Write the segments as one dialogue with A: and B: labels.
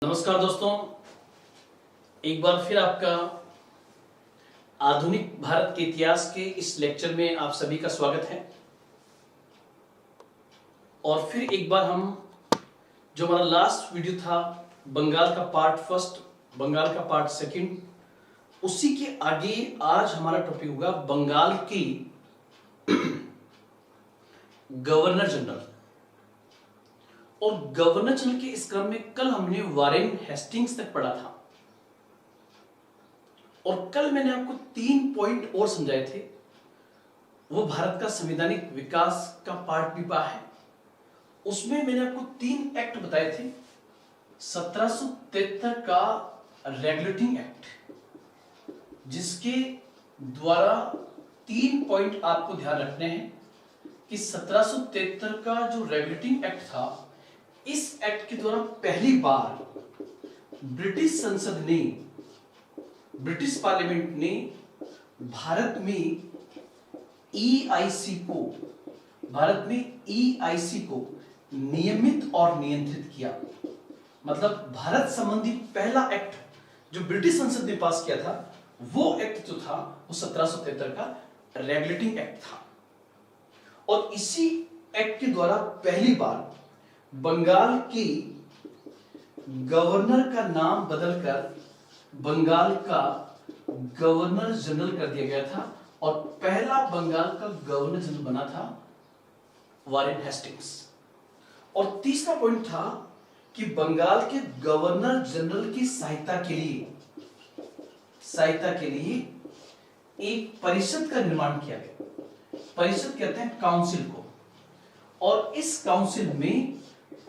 A: नमस्कार दोस्तों, एक बार फिर आपका आधुनिक भारत के इतिहास के इस लेक्चर में आप सभी का स्वागत है। और फिर एक बार हम जो हमारा लास्ट वीडियो था बंगाल का पार्ट फर्स्ट, बंगाल का पार्ट सेकंड, उसी के आगे आज हमारा टॉपिक होगा बंगाल की गवर्नर जनरल। और गवर्नर जनरल के इस क्रम में कल हमने वारेन हेस्टिंग्स तक पढ़ा था और कल मैंने आपको 3 पॉइंट और समझाए थे। वो भारत का संवैधानिक विकास का पार्ट भी पढ़ा है। उसमें मैंने आपको 3 एक्ट बताए थे। 1773 का रेगुलेटिंग एक्ट, जिसके द्वारा 3 पॉइंट आपको ध्यान रखने हैं कि 1773 का जो रेगुलेटिंग एक्ट था, इस एक्ट के द्वारा पहली बार ब्रिटिश संसद ने, ब्रिटिश पार्लियामेंट ने भारत में ईआईसी को नियमित और नियंत्रित किया। मतलब भारत संबंधी पहला एक्ट जो ब्रिटिश संसद ने पास किया था, वो एक्ट जो था वो 1773 का रेगुलेटिंग एक्ट था। और इसी एक्ट के द्वारा पहली बार बंगाल की गवर्नर का नाम बदलकर बंगाल का गवर्नर जनरल कर दिया गया था और पहला बंगाल का गवर्नर जनरल बना था वारेन हेस्टिंग्स। और तीसरा पॉइंट था कि बंगाल के गवर्नर जनरल की सहायता के लिए एक परिषद का निर्माण किया गया। परिषद कहते हैं काउंसिल को। और इस काउंसिल में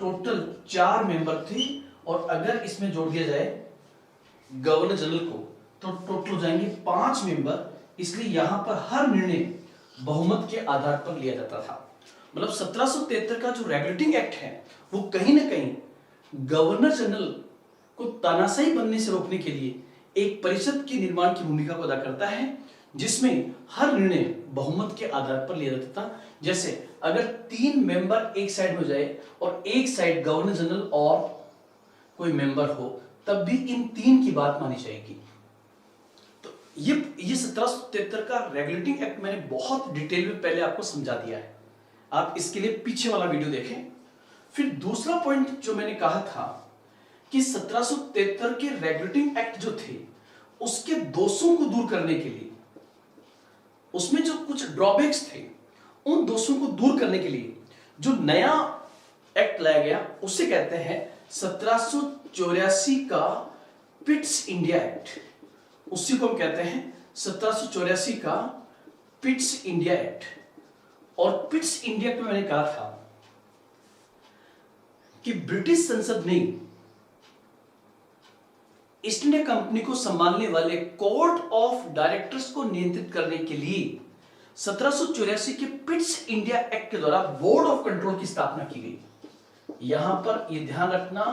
A: टोटल 4 मेंबर थे और अगर इसमें जोड़ दिया जाए गवर्नर जनरल को तो टोटल हो जाएंगे 5 मेंबर। इसलिए यहां पर हर निर्णय बहुमत के आधार पर लिया जाता था। मतलब 1773 का जो रेगुलेटिंग एक्ट है वो कहीं ना कहीं गवर्नर जनरल को तानाशाही बनने से रोकने के लिए एक परिषद के निर्माण की भूमिका को अदा करता है, जिसमें हर निर्णय बहुमत के आधार पर लिया जाता था। जैसे अगर 3 मेंबर एक साइड हो जाए और एक साइड गवर्नर जनरल और कोई मेंबर हो, तब भी इन 3 की बात मानी जाएगी। तो ये 1773 का रेगुलेटिंग एक्ट मैंने बहुत डिटेल में पहले आपको समझा दिया है। आप इसके लिए पीछे वाला वीडियो देखें। फिर दूसरा पॉइंट जो मैंने कहा था कि 1773 के रेगुलेटिंग एक्ट जो थे, उसके दोषों को दूर करने के लिए, उसमें जो कुछ ड्रॉबैक्स थे, उन दोषों को दूर करने के लिए जो नया एक्ट लाया गया उसे कहते हैं 1784 का पिट्स इंडिया एक्ट। उसी को हम कहते हैं 1784 का पिट्स इंडिया एक्ट। और पिट्स इंडिया एक्ट में मैंने कहा था कि ब्रिटिश संसद ने ईस्ट इंडिया कंपनी को संभालने वाले कोर्ट ऑफ डायरेक्टर्स को नियंत्रित करने के लिए 1784 के पिट्स इंडिया एक्ट के द्वारा बोर्ड ऑफ कंट्रोल की स्थापना की गई। यहां पर यह ध्यान रखना,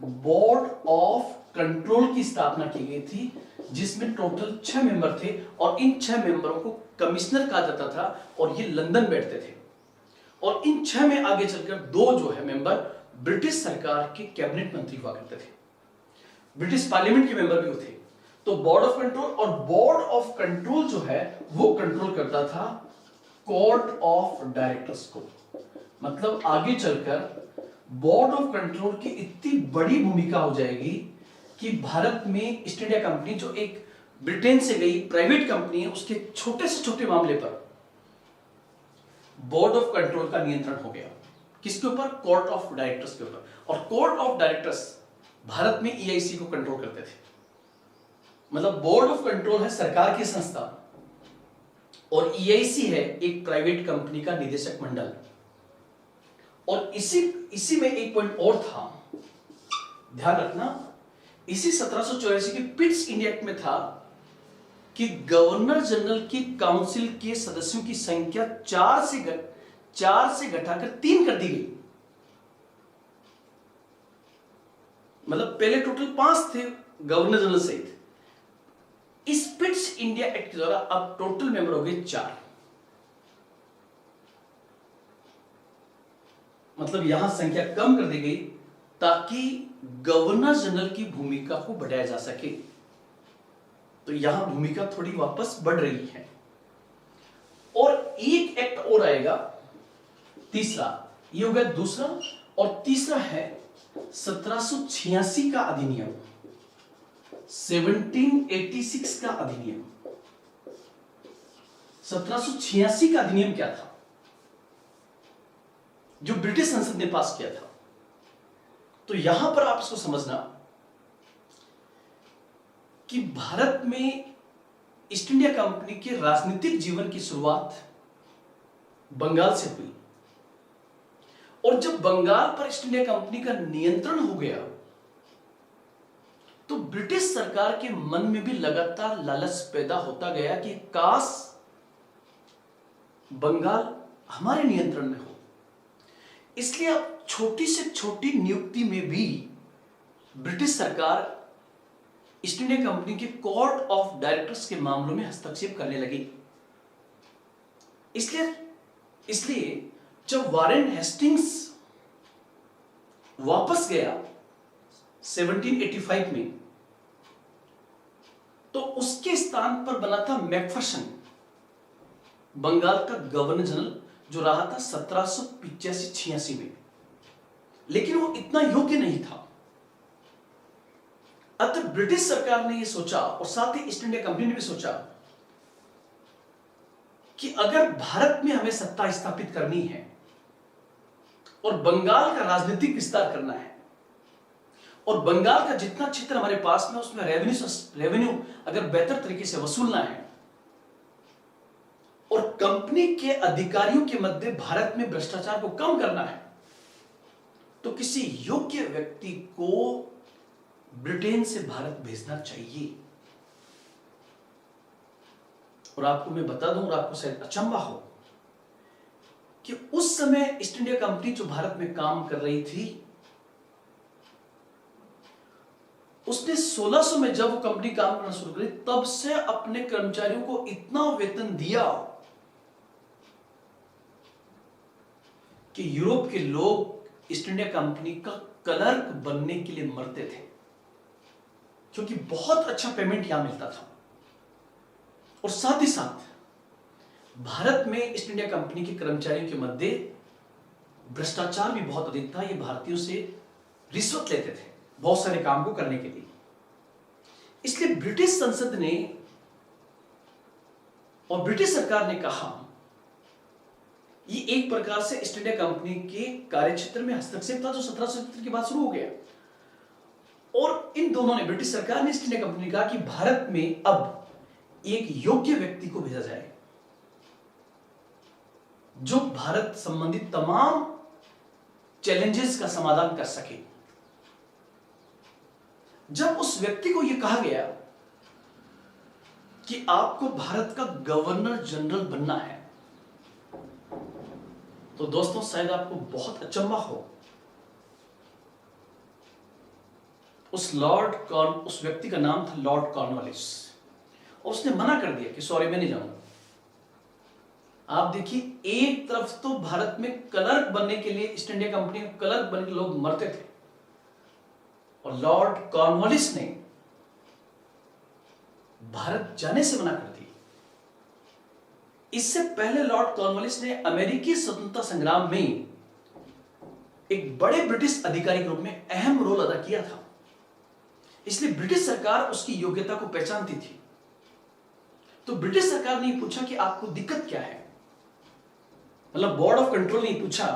A: बोर्ड ऑफ कंट्रोल की स्थापना की गई थी, जिसमें टोटल 6 मेंबर थे और इन 6 मेंबरों को कमिश्नर कहा जाता था और ये लंदन बैठते थे। और इन 6 में आगे चलकर 2 जो है मेंबर ब्रिटिश सरकार के कैबिनेट मंत्री हुआ करते थे, ब्रिटिश पार्लियामेंट के मेंबर भी थे। तो बोर्ड ऑफ कंट्रोल, और बोर्ड ऑफ कंट्रोल जो है वो कंट्रोल करता था कोर्ट ऑफ डायरेक्टर्स को। मतलब आगे चलकर बोर्ड ऑफ कंट्रोल की इतनी बड़ी भूमिका हो जाएगी कि भारत में ईस्ट इंडिया कंपनी, जो एक ब्रिटेन से गई प्राइवेट कंपनी है, उसके छोटे से छोटे मामले पर बोर्ड ऑफ कंट्रोल का नियंत्रण हो गया। किसके ऊपर? कोर्ट ऑफ डायरेक्टर्स के ऊपर। और कोर्ट ऑफ डायरेक्टर्स भारत में ईआईसी को कंट्रोल करते थे। मतलब बोर्ड ऑफ कंट्रोल है सरकार की संस्था और ईआईसी है एक प्राइवेट कंपनी का निदेशक मंडल। और इसी में एक पॉइंट और था, ध्यान रखना, इसी 1784 के पिट्स इंडिया एक्ट में था कि गवर्नर जनरल की काउंसिल के सदस्यों की संख्या 4 से घटाकर 3 कर दी गई। मतलब पहले टोटल 5 थे गवर्नर जनरल सहित। इस पिट्स इंडिया एक्ट के द्वारा अब टोटल मेंबर हो गए 4। मतलब यहां संख्या कम कर दी गई ताकि गवर्नर जनरल की भूमिका को बढ़ाया जा सके। तो यहां भूमिका थोड़ी वापस बढ़ रही है। और एक एक्ट और आएगा, तीसरा, ये हो गया दूसरा, और तीसरा है 1786 का अधिनियम, 1786 का अधिनियम। 1786 का अधिनियम क्या था, जो ब्रिटिश संसद ने पास किया था। तो यहां पर आप इसको समझना कि भारत में ईस्ट इंडिया कंपनी के राजनीतिक जीवन की शुरुआत बंगाल से हुई, और जब बंगाल पर ईस्ट इंडिया कंपनी का नियंत्रण हो गया तो ब्रिटिश सरकार के मन में भी लगातार लालच पैदा होता गया कि काश बंगाल हमारे नियंत्रण में हो। इसलिए अब छोटी से छोटी नियुक्ति में भी ब्रिटिश सरकार ईस्ट इंडिया कंपनी के कोर्ट ऑफ डायरेक्टर्स के मामलों में हस्तक्षेप करने लगी। इसलिए जब वारेन हेस्टिंग्स वापस गया 1785 में, तो उसके स्थान पर बना था मैकफर्सन, बंगाल का गवर्नर जनरल, जो रहा था 1785-86 में। लेकिन वो इतना योग्य नहीं था। अतः ब्रिटिश सरकार ने यह सोचा, और साथ ही ईस्ट इंडिया कंपनी ने भी सोचा, कि अगर भारत में हमें सत्ता स्थापित करनी है और बंगाल का राजनीतिक विस्तार करना है, और बंगाल का जितना क्षेत्र हमारे पास में उसमें रेवेन्यू अगर बेहतर तरीके से वसूलना है, और कंपनी के अधिकारियों के मध्य भारत में भ्रष्टाचार को कम करना है, तो किसी योग्य व्यक्ति को ब्रिटेन से भारत भेजना चाहिए। और आपको मैं बता दूं, और आपको शायद अचंभा हो, कि उस समय ईस्ट इंडिया कंपनी जो भारत में काम कर रही थी, उसने 1600 में जब वो कंपनी काम करना शुरू करी, तब से अपने कर्मचारियों को इतना वेतन दिया कि यूरोप के लोग ईस्ट इंडिया कंपनी का क्लर्क बनने के लिए मरते थे, क्योंकि बहुत अच्छा पेमेंट यहां मिलता था। और साथ ही साथ भारत में ईस्ट इंडिया कंपनी के कर्मचारियों के मध्य भ्रष्टाचार भी बहुत अधिक था। ये भारतीयों से रिश्वत लेते थे बहुत सारे काम को करने के लिए। इसलिए ब्रिटिश संसद ने और ब्रिटिश सरकार ने कहा, ये एक प्रकार से ईस्ट इंडिया कंपनी के कार्यक्षेत्र में हस्तक्षेप था, जो 1777 के बाद शुरू हो गया। और इन दोनों ने, ब्रिटिश सरकार ने ईस्ट इंडिया कंपनी ने कहा कि भारत में अब एक योग्य व्यक्ति को भेजा जाए जो भारत संबंधित तमाम चैलेंजेस का समाधान कर सके। जब उस व्यक्ति को यह कहा गया कि आपको भारत का गवर्नर जनरल बनना है, तो दोस्तों शायद आपको बहुत अचंभा हो। उस व्यक्ति का नाम था लॉर्ड कॉर्नवालिस, और उसने मना कर दिया कि सॉरी मैं नहीं जाऊंगा। आप देखिए, एक तरफ तो भारत में क्लर्क बनने के लिए, ईस्ट इंडिया कंपनी में क्लर्क बनने के लोग मरते थे, और लॉर्ड कॉर्नवालिस ने भारत जाने से मना कर दी। इससे पहले लॉर्ड कॉर्नवालिस ने अमेरिकी स्वतंत्रता संग्राम में एक बड़े ब्रिटिश अधिकारी के रूप में अहम रोल अदा किया था। इसलिए ब्रिटिश सरकार उसकी योग्यता को पहचानती थी। तो ब्रिटिश सरकार ने पूछा कि आपको दिक्कत क्या है, मतलब बोर्ड ऑफ कंट्रोल ने पूछा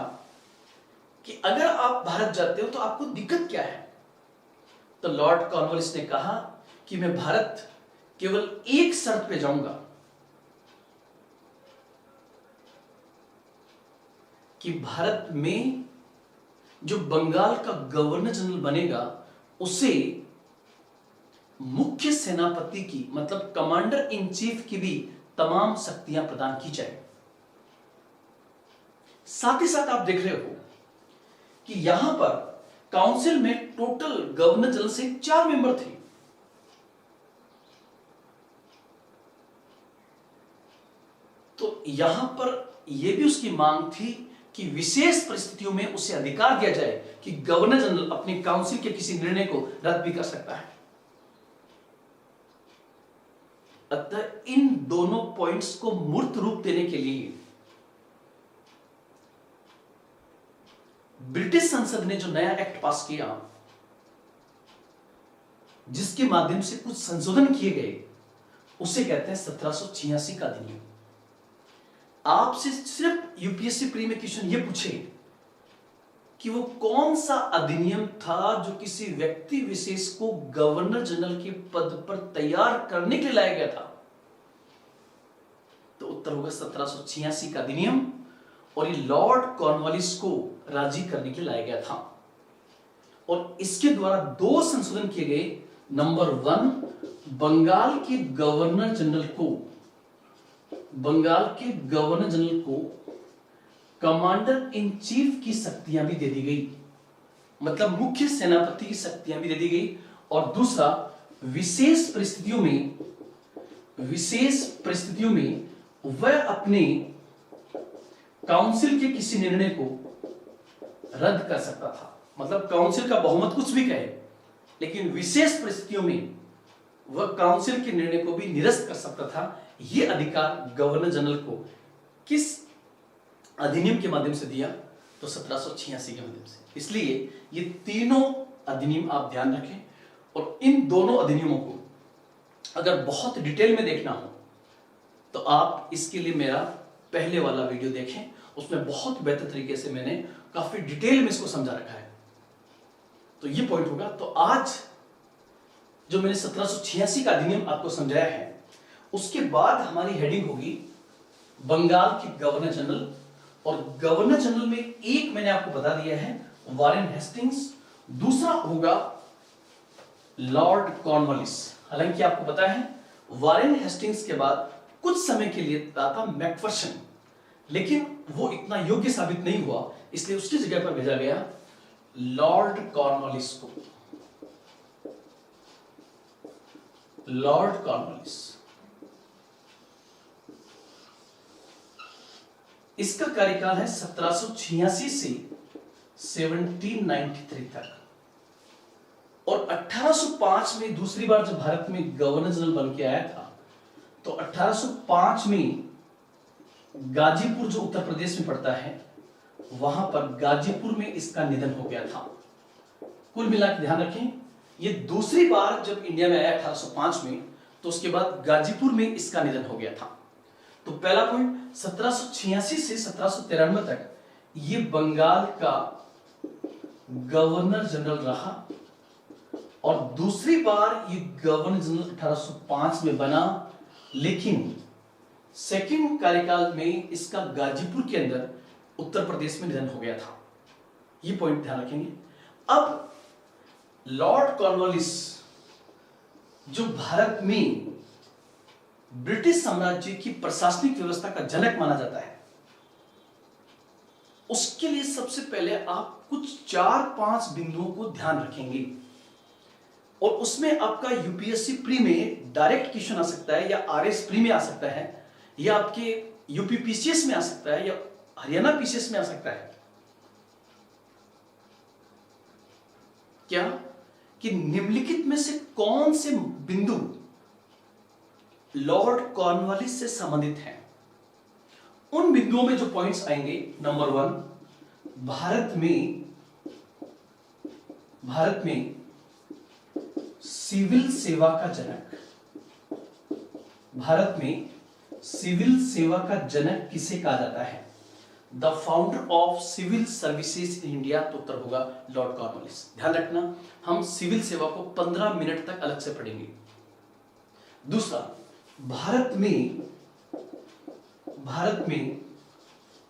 A: कि अगर आप भारत जाते हो तो आपको दिक्कत क्या है। तो लॉर्ड कॉर्नवालिस ने कहा कि मैं भारत केवल एक शर्त पे जाऊंगा, कि भारत में जो बंगाल का गवर्नर जनरल बनेगा उसे मुख्य सेनापति की, मतलब कमांडर इन चीफ की भी तमाम शक्तियां प्रदान की जाए। साथ ही साथ आप देख रहे हो कि यहां पर काउंसिल में टोटल गवर्नर जनरल से 4 मेंबर थे। तो यहां पर यह भी उसकी मांग थी कि विशेष परिस्थितियों में उसे अधिकार दिया जाए कि गवर्नर जनरल अपने काउंसिल के किसी निर्णय को रद्द भी कर सकता है। अतः इन दोनों पॉइंट्स को मूर्त रूप देने के लिए ब्रिटिश संसद ने जो नया एक्ट पास किया, जिसके माध्यम से कुछ संशोधन किए गए, उसे कहते हैं 1786 का अधिनियम। आपसे सिर्फ यूपीएससी प्री में क्वेश्चन ये पूछे कि वो कौन सा अधिनियम था जो किसी व्यक्ति विशेष को गवर्नर जनरल के पद पर तैयार करने के लिए लाया गया था, तो उत्तर होगा 1786 का अधिनियम। और ये लॉर्ड कॉर्नवालिस को राजी करने के लिए लाया गया था और इसके द्वारा दो संशोधन किए गए। नंबर 1, बंगाल के गवर्नर जनरल को कमांडर इन चीफ की शक्तियां भी दे दी गई, मतलब मुख्य सेनापति की शक्तियां भी दे दी गई। और दूसरा, विशेष परिस्थितियों में वह अपने काउंसिल के किसी निर्णय को रद्द कर सकता था। मतलब काउंसिल का बहुमत कुछ भी कहे, लेकिन विशेष परिस्थितियों में वह काउंसिल के निर्णय को भी निरस्त कर सकता था। यह अधिकार गवर्नर जनरल को किस अधिनियम के माध्यम से दिया? तो 1786 के माध्यम से। इसलिए ये तीनों अधिनियम आप ध्यान रखें और इन दोनों अधिनियमों को अगर बहुत डिटेल में देखना हो तो आप इसके लिए मेरा पहले वाला वीडियो देखें, उसमें बहुत बेहतर तरीके से मैंने काफी डिटेल में इसको समझा रखा है। तो ये पॉइंट होगा। तो आज जो मैंने 1786 का अधिनियम आपको समझाया है, उसके बाद हमारी हेडिंग होगी बंगाल के गवर्नर जनरल। और गवर्नर जनरल में एक मैंने आपको बता दिया है, वारेन हेस्टिंग्स, दूसरा होगा लॉर्ड कॉर्नवालिस। हालांकि आपको पता है वारेन हेस्टिंग्स के बाद कुछ समय के लिए था मैकफर्शन, लेकिन वो इतना योग्य साबित नहीं हुआ, इसलिए उसकी जगह पर भेजा गया लॉर्ड कॉर्नवालिस को। लॉर्ड कॉर्नवालिस, इसका कार्यकाल है 1786 से 1793 तक। और 1805 में दूसरी बार जब भारत में गवर्नर जनरल बन के आया था, तो 1805 में गाजीपुर जो उत्तर प्रदेश में पड़ता है, वहां पर गाजीपुर में इसका निधन हो गया था। कुल मिलाकर ध्यान रखें, ये दूसरी बार जब इंडिया में आया 1805 में, तो उसके बाद गाजीपुर में इसका निधन हो गया था। तो पहला पॉइंट, 1786 से 1793 तक ये बंगाल का गवर्नर जनरल रहा। और दूसरी बार ये गवर्नर जनरल 1805 में बना, लेकिन सेकंड कार्यकाल में इसका गाजीपुर के अंदर उत्तर प्रदेश में निधन हो गया था। ये पॉइंट ध्यान रखेंगे। अब लॉर्ड कॉर्नवालिस जो भारत में ब्रिटिश साम्राज्य की प्रशासनिक व्यवस्था का जनक माना जाता है, उसके लिए सबसे पहले आप कुछ 4-5 बिंदुओं को ध्यान रखेंगे। और उसमें आपका यूपीएससी प्री में डायरेक्ट क्वेश्चन आ सकता है, या आरएस प्री में आ सकता है, या आपके यूपी पीसीएस में आ सकता है, या हरियाणा पीसीएस में आ सकता है। क्या कि निम्नलिखित में से कौन से बिंदु लॉर्ड कॉर्नवालिस से संबंधित हैं? उन बिंदुओं में जो पॉइंट्स आएंगे, नंबर 1, भारत में सिविल सेवा का जनक। भारत में सिविल सेवा का जनक किसे कहा जाता है? The founder of civil services in India. तो उत्तर होगा लॉर्ड कॉर्नवालिस। ध्यान रखना, हम सिविल सेवा को 15 मिनट तक अलग से पढ़ेंगे। दूसरा, भारत में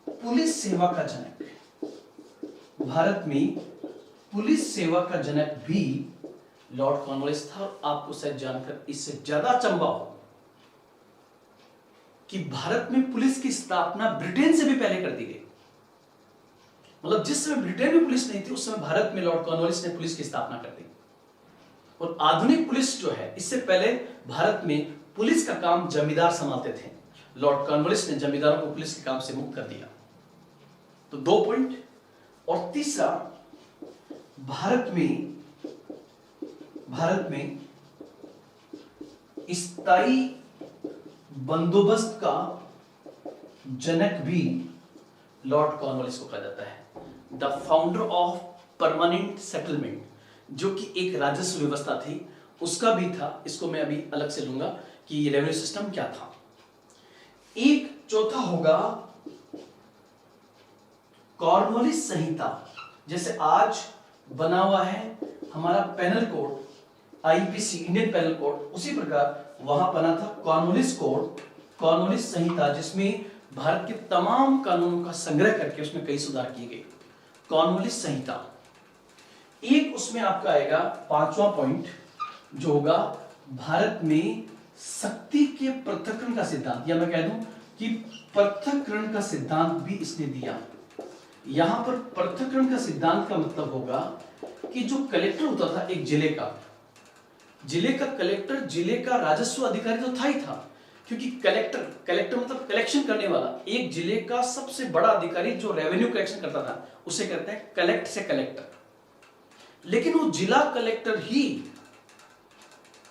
A: पुलिस सेवा का जनक। भारत में पुलिस सेवा का जनक भी लॉर्ड कॉर्नवालिस था। और आपको शायद जानकर इससे ज्यादा अचंभा हो कि भारत में पुलिस की स्थापना ब्रिटेन से भी पहले कर दी गई। मतलब जिस समय ब्रिटेन में पुलिस नहीं थी, उस समय भारत में लॉर्ड कॉर्नवालिस ने पुलिस की स्थापना कर दी। और आधुनिक पुलिस जो है, इससे पहले भारत में पुलिस का काम जमींदार संभालते थे। लॉर्ड कॉर्नवालिस ने जमींदारों को पुलिस के काम से मुक्त कर दिया। तो 2 पॉइंट। और तीसरा, भारत में स्थायी बंदोबस्त का जनक भी लॉर्ड कॉर्नवालिस को कहा जाता है। The founder of permanent settlement, जो कि एक राजस्व व्यवस्था थी, उसका भी था। इसको मैं अभी अलग से लूंगा कि रेवेन्यू सिस्टम क्या था। एक चौथा होगा कॉर्नवालिस संहिता। जैसे आज बना हुआ है हमारा penal code, IPC, Indian penal code, उसी प्रकार वहां बना था कॉर्नवालिस कोड, कॉर्नवालिस संहिता, जिसमें भारत के तमाम कानूनों का संग्रह करके उसमें कई सुधार किए गए। कॉर्नवालिस संहिता। एक उसमें आपका आएगा 5वां पॉइंट, जो होगा भारत में शक्ति के पृथक्करण का सिद्धांत, या मैं कह दूं कि पृथक्करण का सिद्धांत भी इसने दिया। यहां पर पृथक्करण का सिद्धांत का मतलब होगा कि जो कलेक्टर होता था एक जिले का कलेक्टर, जिले का राजस्व अधिकारी तो था ही था, क्योंकि कलेक्टर मतलब कलेक्शन करने वाला। एक जिले का सबसे बड़ा अधिकारी जो रेवेन्यू कलेक्शन करता था उसे कहते हैं कलेक्ट से कलेक्टर। लेकिन वो जिला कलेक्टर ही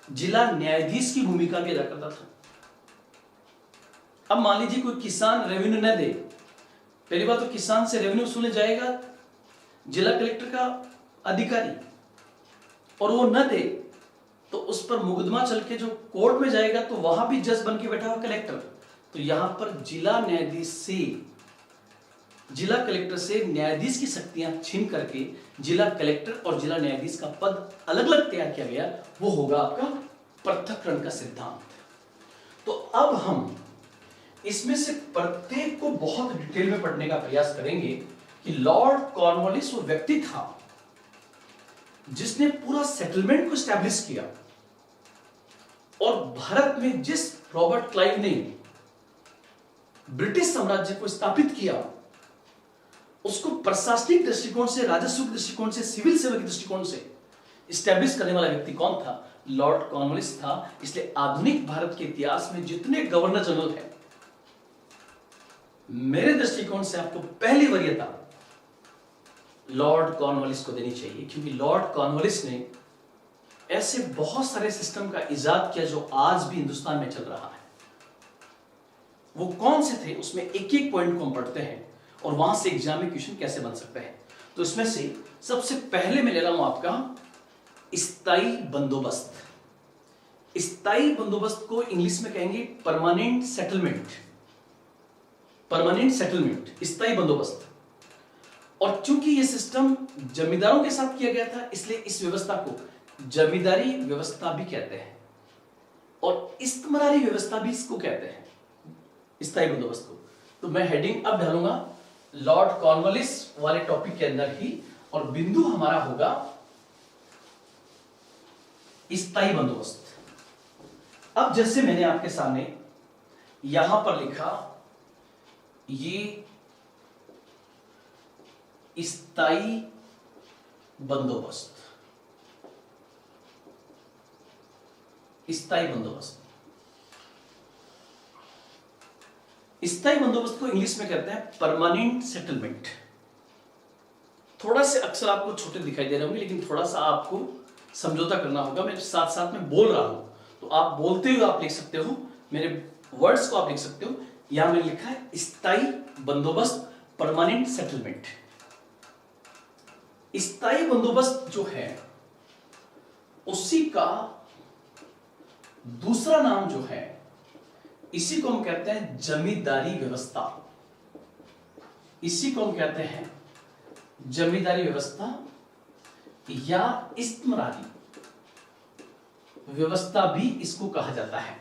A: जिला न्यायाधीश की भूमिका भी अदा करता था। अब मान लीजिए कोई किसान रेवेन्यू न दे, पहली बात तो किसान से रेवेन्यू वसूलने जाएगा जिला कलेक्टर का अधिकारी, और वो न दे तो उस पर मुकदमा चल के जो कोर्ट में जाएगा तो वहां भी जज बन के बैठा हुआ कलेक्टर। तो यहां पर जिला कलेक्टर से न्यायाधीश की शक्तियां छीन करके जिला कलेक्टर और जिला न्यायाधीश का पद अलग अलग तैयार किया गया। वो होगा आपका पृथक्करण का सिद्धांत। तो अब हम इसमें से प्रत्येक को बहुत डिटेल में पढ़ने का प्रयास करेंगे कि लॉर्ड कॉर्नवालिस वो व्यक्ति था जिसने पूरा सेटलमेंट को स्टैब्लिश किया, और भारत में जिस रॉबर्ट क्लाइव ने ब्रिटिश साम्राज्य को स्थापित किया, उसको प्रशासनिक दृष्टिकोण से, राजस्व के दृष्टिकोण से, सिविल सेवा के दृष्टिकोण से स्टैब्लिश करने वाला व्यक्ति कौन था? लॉर्ड कॉर्नवालिस था। इसलिए आधुनिक भारत के इतिहास में जितने गवर्नर जनरल हैं, मेरे दृष्टिकोण से आपको पहली वरीयता लॉर्ड कॉर्नवालिस को देनी चाहिए, क्योंकि लॉर्ड कॉर्नवालिस ने ऐसे बहुत सारे सिस्टम का इजाद किया जो आज भी हिंदुस्तान में चल रहा है। वो कौन से थे, उसमें एक एक पॉइंट को हम पढ़ते हैं और वहां से एग्जाम में क्वेश्चन कैसे बन सकते हैं। तो इसमें से सबसे पहले मैं ले रहा हूं आपका स्थायी बंदोबस्त। स्थायी बंदोबस्त को इंग्लिश में कहेंगे परमानेंट सेटलमेंट। स्थायी बंदोबस्त। और चूंकि यह सिस्टम जमींदारों के साथ किया गया था, इसलिए इस व्यवस्था को जमींदारी व्यवस्था भी कहते हैं, और इस्तमरारी व्यवस्था भी इसको कहते हैं, स्थायी बंदोबस्त को। तो मैं हेडिंग अब डालूंगा लॉर्ड कॉर्नवालिस वाले टॉपिक के अंदर ही, और बिंदु हमारा होगा स्थायी बंदोबस्त। अब जैसे मैंने आपके सामने यहां पर लिखा, ये स्थायी बंदोबस्त, स्थायी बंदोबस्त को इंग्लिश में कहते हैं परमानेंट सेटलमेंट। थोड़ा से अक्षर आपको छोटे दिखाई दे रहे होंगे, लेकिन थोड़ा सा आपको समझौता करना होगा। मैं साथ साथ में बोल रहा हूं, तो आप बोलते हुए आप लिख सकते हो, मेरे वर्ड्स को आप लिख सकते हो। यहां मैंने लिखा है स्थायी बंदोबस्त, परमानेंट सेटलमेंट। स्थायी बंदोबस्त जो है उसी का दूसरा नाम जो है, इसी को हम कहते हैं जमींदारी व्यवस्था। इसी को हम कहते हैं जमींदारी व्यवस्था या इस्तमरारी व्यवस्था भी इसको कहा जाता है।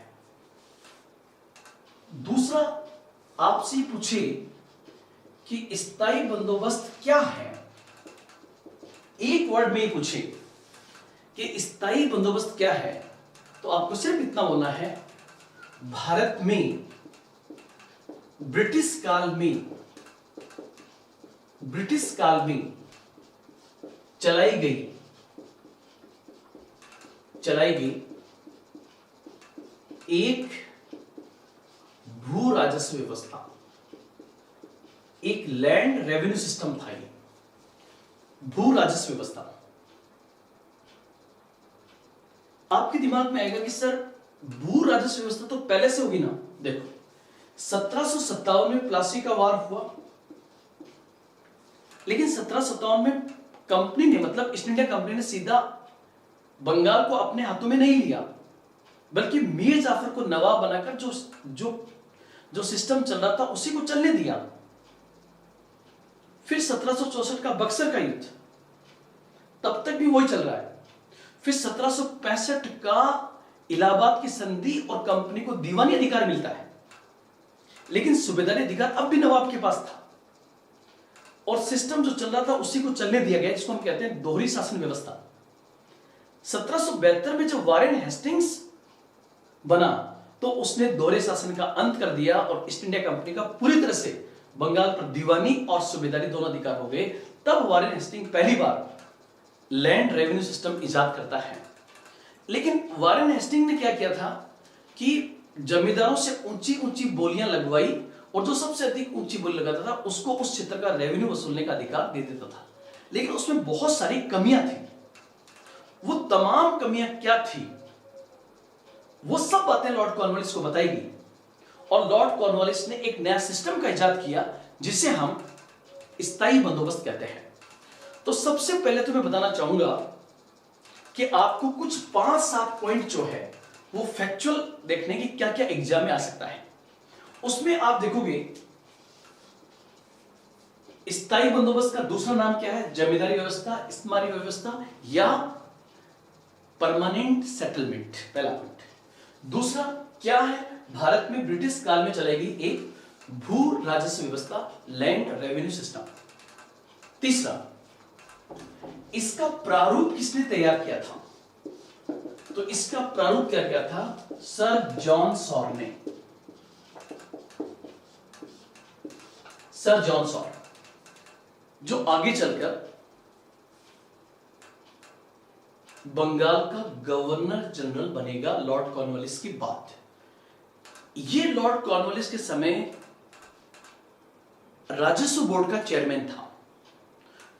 A: दूसरा, आपसे पूछे कि स्थायी बंदोबस्त क्या है, एक वर्ड में ही पूछे कि स्थायी बंदोबस्त क्या है, तो आपको सिर्फ इतना बोलना है, भारत में ब्रिटिश काल में चलाई गई एक भू राजस्व व्यवस्था, एक लैंड रेवेन्यू सिस्टम था, ये भू राजस्व व्यवस्था। आपके दिमाग में आएगा कि सर भू राजस्व व्यवस्था तो पहले से होगी ना। देखो 1757 में प्लासी का वार हुआ, लेकिन 1757 में कंपनी ने, मतलब ईस्ट इंडिया कंपनी ने सीधा बंगाल को अपने हाथों में नहीं लिया, बल्कि मीर जाफर को नवाब बनाकर जो जो जो सिस्टम चल रहा था उसी को चलने दिया। फिर 1764 का बक्सर का युद्ध, तब तक भी वही चल रहा है। फिर 1765 का इलाहाबाद की संधि और कंपनी को दीवानी अधिकार मिलता है, लेकिन सूबेदारी अधिकार अब भी नवाब के पास था और सिस्टम जो चल रहा था उसी को चलने दिया गया, जिसको हम कहते हैं दोहरी शासन व्यवस्था। 1772 में जब वारेन हेस्टिंग्स बना तो उसने दोहरे शासन का अंत कर दिया और ईस्ट इंडिया कंपनी का पूरी तरह से बंगाल पर दीवानी और सूबेदारी दोनों अधिकार हो गए। तब वारेन हेस्टिंग पहली बार लैंड रेवेन्यू सिस्टम इजाद करता है। लेकिन वारेन हेस्टिंग ने क्या किया था कि जमींदारों से ऊंची ऊंची बोलियां लगवाई और जो सबसे अधिक ऊंची बोली लगाता था उसको उस क्षेत्र का रेवेन्यू वसूलने का अधिकार दे देता था। लेकिन उसमें बहुत सारी कमियां थी। वो तमाम कमियां क्या थी, वो सब बातें लॉर्ड कॉर्नवालिस को बताई गई और लॉर्ड कॉर्नवालिस ने एक नया सिस्टम का इजाद किया जिसे हम स्थायी बंदोबस्त कहते हैं। तो सबसे पहले तो मैं बताना चाहूंगा कि आपको कुछ 5-7 पॉइंट जो है वो फैक्चुअल देखने की क्या क्या एग्जाम में आ सकता है। उसमें आप देखोगे स्थायी बंदोबस्त का दूसरा नाम क्या है, जमींदारी व्यवस्था, इस्मारी व्यवस्था या परमानेंट सेटलमेंट, पहला पॉइंट। दूसरा क्या है, भारत में ब्रिटिश काल में चलाई गई एक भू राजस्व व्यवस्था, लैंड रेवेन्यू सिस्टम। तीसरा, इसका प्रारूप किसने तैयार किया था, तो इसका प्रारूप क्या किया था, सर जॉन सॉर ने। सर जॉन सॉर जो आगे चलकर बंगाल का गवर्नर जनरल बनेगा लॉर्ड कॉर्नवालिस की बात। ये लॉर्ड कॉर्नवालिस के समय राजस्व बोर्ड का चेयरमैन था,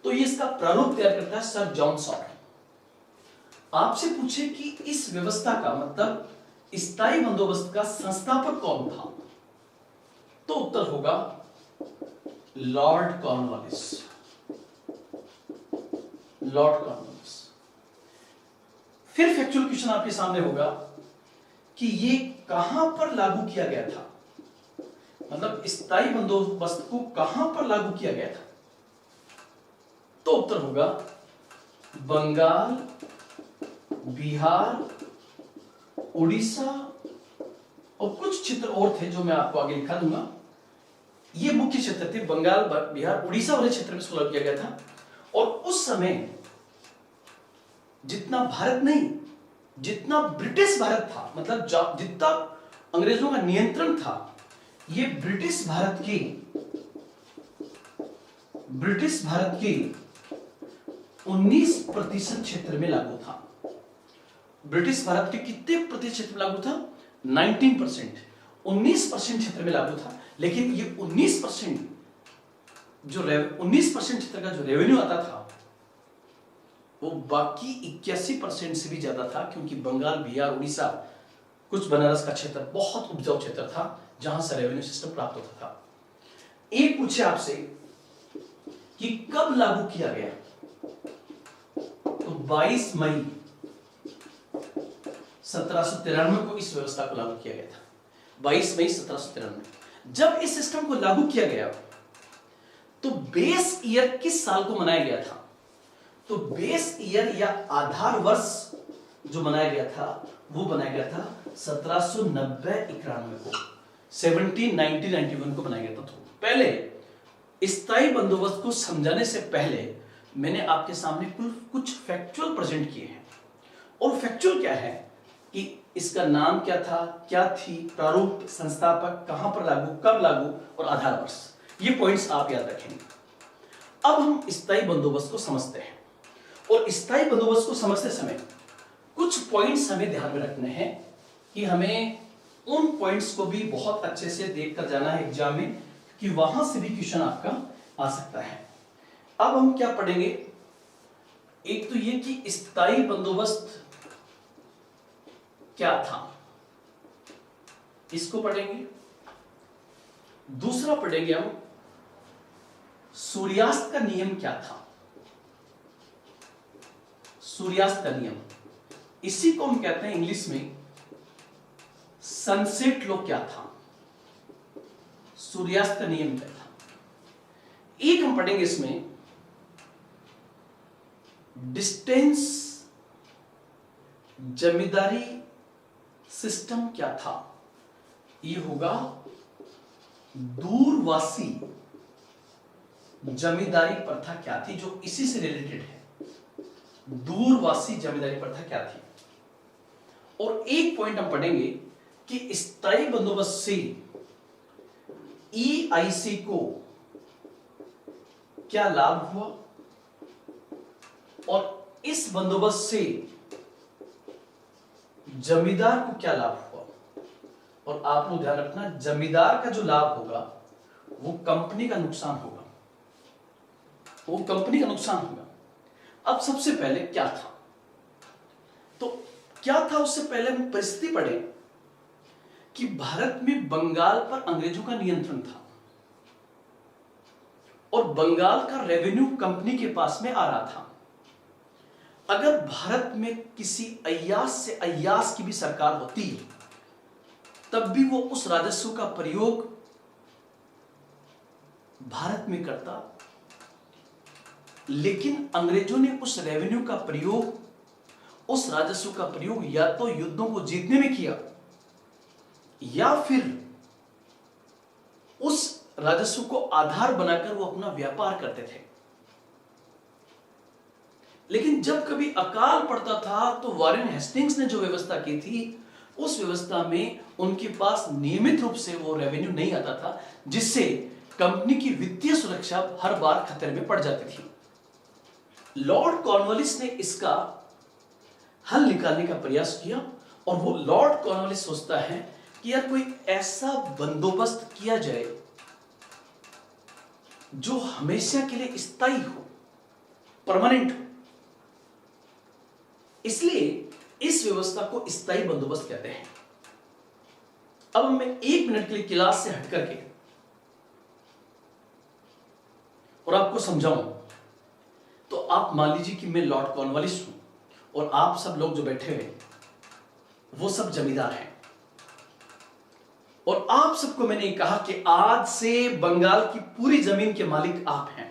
A: तो ये इसका प्रारूप तैयार करता है सर जॉन सॉर। आपसे पूछे कि इस व्यवस्था का मतलब स्थायी बंदोबस्त का संस्थापक कौन था, तो उत्तर होगा लॉर्ड कॉर्नवालिस। Lord Cornwallis. फिर फैक्चुअल क्वेश्चन आपके सामने होगा कि ये कहां पर लागू किया गया था, मतलब स्थायी बंदोबस्त को कहां पर लागू किया गया था, तो उत्तर होगा बंगाल, बिहार, उड़ीसा और कुछ क्षेत्र और थे जो मैं आपको आगे लिखा दूंगा। ये मुख्य क्षेत्र थे, बंगाल, बिहार, उड़ीसा वाले क्षेत्र में इसको लागू किया गया था। और उस समय जितना भारत नहीं, जितना ब्रिटिश भारत था, मतलब जितना अंग्रेजों का नियंत्रण था, ये ब्रिटिश भारत के 19% क्षेत्र में लागू था। ब्रिटिश भारत के कितने प्रतिशत क्षेत्र में लागू था, 19%, 19% क्षेत्र में लागू था। लेकिन ये 19% क्षेत्र का जो रेवेन्यू आता था वो बाकी 81% से भी ज्यादा था, क्योंकि बंगाल, बिहार, उड़ीसा, कुछ बनारस का क्षेत्र बहुत उपजाऊ क्षेत्र था जहां से रेवेन्यू सिस्टम प्राप्त होता था। एक पूछे आपसे कि कब लागू किया गया, तो 22 मई 1793 को इस व्यवस्था को लागू किया गया था। 22 मई 1793। जब इस सिस्टम को लागू किया गया तो बेस ईयर किस साल को मनाया गया था, तो बेस ईयर या आधार वर्ष जो मनाया गया था वो बनाया गया था 1790-91 को, 1790-91 को बनाया गया था। तो पहले स्थायी बंदोबस्त को समझाने से पहले मैंने आपके सामने कुछ फैक्चुअल प्रेजेंट किए हैं। और फैक्चुअल क्या है कि इसका नाम क्या था, क्या थी, प्रारूप, संस्थापक, कहां पर लागू, कब लागू और आधार वर्ष, ये पॉइंट्स आप याद रखेंगे। अब हम स्थायी बंदोबस्त को समझते हैं और स्थायी बंदोबस्त को समझते समय कुछ पॉइंट्स हमें ध्यान में रखने हैं कि हमें उन पॉइंट्स को भी बहुत अच्छे से देखकर जाना है एग्जाम में, कि वहां से भी क्वेश्चन आपका आ सकता है। अब हम क्या पढ़ेंगे, एक तो ये कि स्थायी बंदोबस्त क्या था, इसको पढ़ेंगे। दूसरा पढ़ेंगे हम सूर्यास्त का नियम क्या था, सूर्यास्त का नियम, इसी को हम कहते हैं इंग्लिश में सनसेट लॉ क्या था, सूर्यास्त का नियम क्या था। एक हम पढ़ेंगे इसमें डिस्टेंस जमींदारी सिस्टम क्या था, ये होगा दूरवासी जमींदारी प्रथा क्या थी, जो इसी से रिलेटेड है, दूरवासी जमींदारी प्रथा क्या थी। और एक पॉइंट हम पढ़ेंगे कि स्थायी बंदोबस्त से EIC को क्या लाभ हुआ और इस बंदोबस्त से जमींदार को क्या लाभ हुआ। और आप लोग ध्यान रखना, जमींदार का जो लाभ होगा वो कंपनी का नुकसान होगा, वो कंपनी का नुकसान होगा। अब सबसे पहले क्या था, तो क्या था उससे पहले हम परिस्थिति पढ़े कि भारत में बंगाल पर अंग्रेजों का नियंत्रण था और बंगाल का रेवेन्यू कंपनी के पास में आ रहा था। अगर भारत में किसी अय्यास से अय्यास की भी सरकार होती तब भी वो उस राजस्व का प्रयोग भारत में करता, लेकिन अंग्रेजों ने उस रेवेन्यू का प्रयोग, उस राजस्व का प्रयोग या तो युद्धों को जीतने में किया या फिर उस राजस्व को आधार बनाकर वो अपना व्यापार करते थे। लेकिन जब कभी अकाल पड़ता था तो वॉरेन हेस्टिंग्स ने जो व्यवस्था की थी, उस व्यवस्था में उनके पास नियमित रूप से वो रेवेन्यू नहीं आता था, जिससे कंपनी की वित्तीय सुरक्षा हर बार खतरे में पड़ जाती थी। लॉर्ड कॉर्नवालिस ने इसका हल निकालने का प्रयास किया और वो लॉर्ड कॉर्नवालिस सोचता है कि यार कोई ऐसा बंदोबस्त किया जाए जो हमेशा के लिए स्थायी हो, परमानेंट हो। इसलिए इस व्यवस्था को स्थायी बंदोबस्त कहते हैं। अब मैं 1 मिनट के लिए क्लास से हट करके और आपको समझाऊं, तो आप मान लीजिए कि मैं लॉर्ड कॉर्नवालिस हूं और आप सब लोग जो बैठे हुए वो सब जमींदार हैं और आप सबको मैंने कहा कि आज से बंगाल की पूरी जमीन के मालिक आप हैं,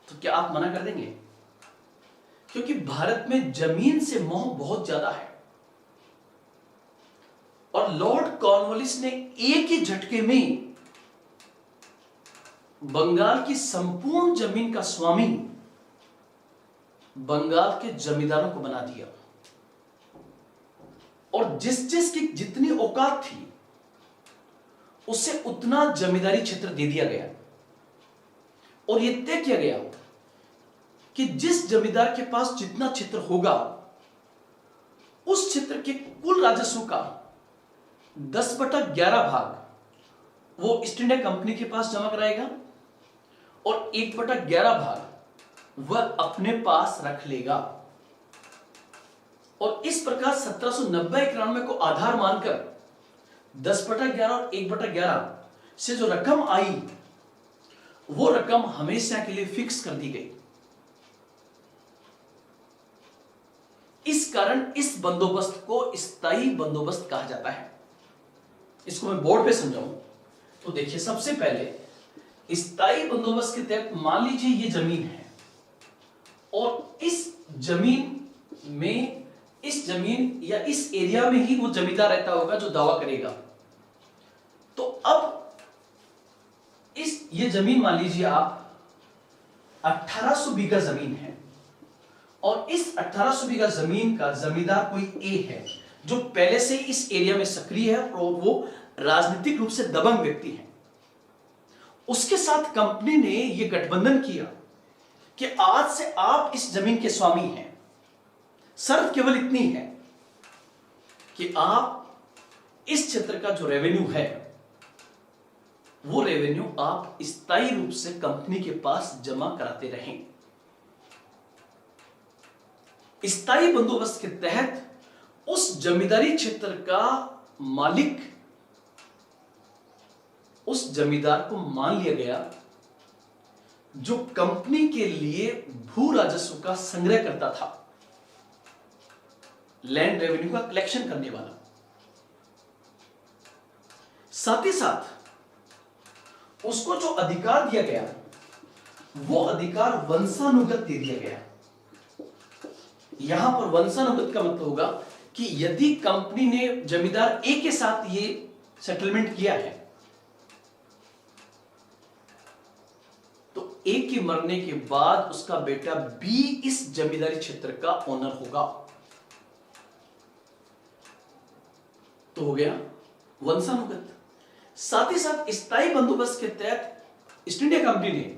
A: तो क्या आप मना कर देंगे? क्योंकि भारत में जमीन से मोह बहुत ज्यादा है और लॉर्ड कॉर्नवालिस ने एक ही झटके में बंगाल की संपूर्ण जमीन का स्वामी बंगाल के जमींदारों को बना दिया और जिस जिस की जितनी औकात थी उससे उतना जमींदारी क्षेत्र दे दिया गया और यह तय किया गया कि जिस जमींदार के पास जितना क्षेत्र होगा उस क्षेत्र के कुल राजस्व का 10/11 भाग वो ईस्ट इंडिया कंपनी के पास जमा कराएगा और 1/11 भाग वह अपने पास रख लेगा। और इस प्रकार 1790-91 को आधार मानकर 10/11 और 1/11 से जो रकम आई वो रकम हमेशा के लिए फिक्स कर दी गई। इस कारण इस बंदोबस्त को स्थायी बंदोबस्त कहा जाता है। इसको मैं बोर्ड पे समझाऊं तो देखिए, सबसे पहले स्थायी बंदोबस्त के तहत मान लीजिए ये जमीन है और इस जमीन या इस एरिया में ही वो जमींदार रहता होगा जो दावा करेगा। तो अब ये जमीन मान लीजिए आप 1800 बीघा जमीन है और इस 1800 बीघा जमीन का जमींदार कोई ए है जो पहले से इस एरिया में सक्रिय है और वो राजनीतिक रूप से दबंग व्यक्ति है। उसके साथ कंपनी ने यह गठबंधन किया कि आज से आप इस जमीन के स्वामी हैं। शर्त केवल इतनी है कि आप इस क्षेत्र का जो रेवेन्यू है वो रेवेन्यू आप स्थायी रूप से कंपनी के पास जमा कराते रहें। स्थायी बंदोबस्त के तहत उस जमींदारी क्षेत्र का मालिक, उस जमींदार को मान लिया गया जो कंपनी के लिए भू राजस्व का संग्रह करता था, लैंड रेवेन्यू का कलेक्शन करने वाला। साथ ही साथ उसको जो अधिकार दिया गया वो अधिकार वंशानुगत दे दिया गया। यहां पर वंशानुगत का मतलब होगा कि यदि कंपनी ने जमींदार ए के साथ ये सेटलमेंट किया है तो ए के मरने के बाद उसका बेटा बी इस जमींदारी क्षेत्र का ओनर होगा। तो हो गया वंशानुगत। साथ ही साथ स्थायी बंदोबस्त के तहत ईस्ट इंडिया कंपनी ने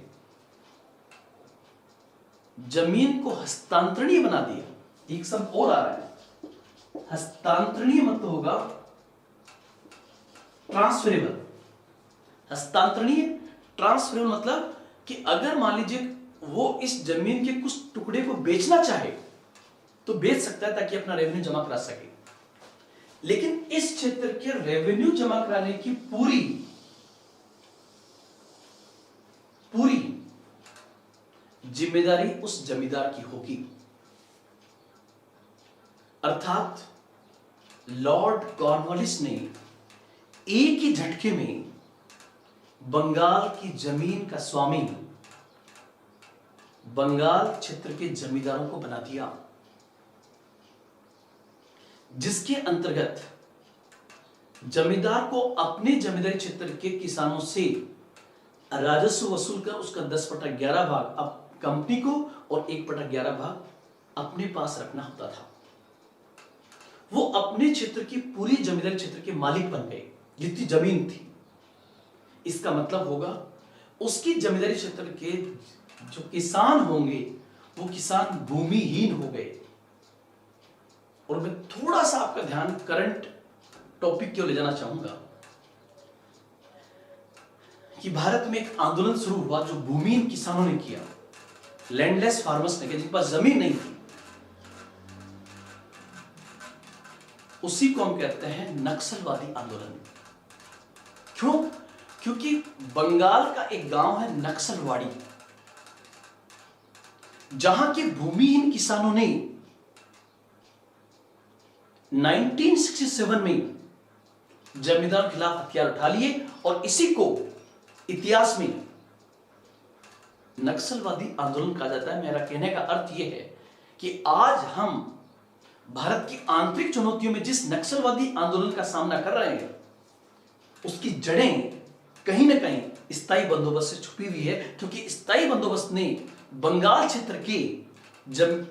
A: जमीन को हस्तांतरणीय बना दिया। एक शब्द और आ रहा है, हस्तांतरणीय मतलब होगा ट्रांसफरेबल। हस्तांतरणीय, ट्रांसफरेबल मतलब कि अगर मान लीजिए वो इस जमीन के कुछ टुकड़े को बेचना चाहे तो बेच सकता है ताकि अपना रेवेन्यू जमा करा सके। लेकिन इस क्षेत्र के रेवेन्यू जमा कराने की पूरी जिम्मेदारी उस जमींदार की होगी। अर्थात लॉर्ड कॉर्नवालिस ने एक ही झटके में बंगाल की जमीन का स्वामी बंगाल क्षेत्र के जमींदारों को बना दिया, जिसके अंतर्गत जमींदार को अपने जमींदारी क्षेत्र के किसानों से राजस्व वसूल कर उसका 10/11 भाग अब कंपनी को और 1/11 भाग अपने पास रखना होता था। वो अपने क्षेत्र की पूरी जमींदारी क्षेत्र के मालिक बन गए, जितनी जमीन थी। इसका मतलब होगा उसकी जमींदारी क्षेत्र के जो किसान होंगे वो किसान भूमिहीन हो गए। और मैं थोड़ा सा आपका ध्यान करंट टॉपिक की ओर ले जाना चाहूंगा कि भारत में एक आंदोलन शुरू हुआ जो भूमिहीन किसानों ने किया, लैंडलेस फार्मर्स ने, जिनके पास जमीन नहीं थी। उसी को हम कहते हैं नक्सलवादी आंदोलन। क्यों? क्योंकि बंगाल का एक गांव है नक्सलवाड़ी, जहां के भूमिहीन किसानों ने 1967 में जमींदार के खिलाफ हथियार उठा लिए और इसी को इतिहास में नक्सलवादी आंदोलन कहा जाता है। मेरा कहने का अर्थ यह है कि आज हम भारत की आंतरिक चुनौतियों में जिस नक्सलवादी आंदोलन का सामना कर रहे हैं उसकी जड़ें कहीं ना कहीं स्थायी बंदोबस्त से छुपी हुई है, क्योंकि स्थायी बंदोबस्त ने बंगाल क्षेत्र के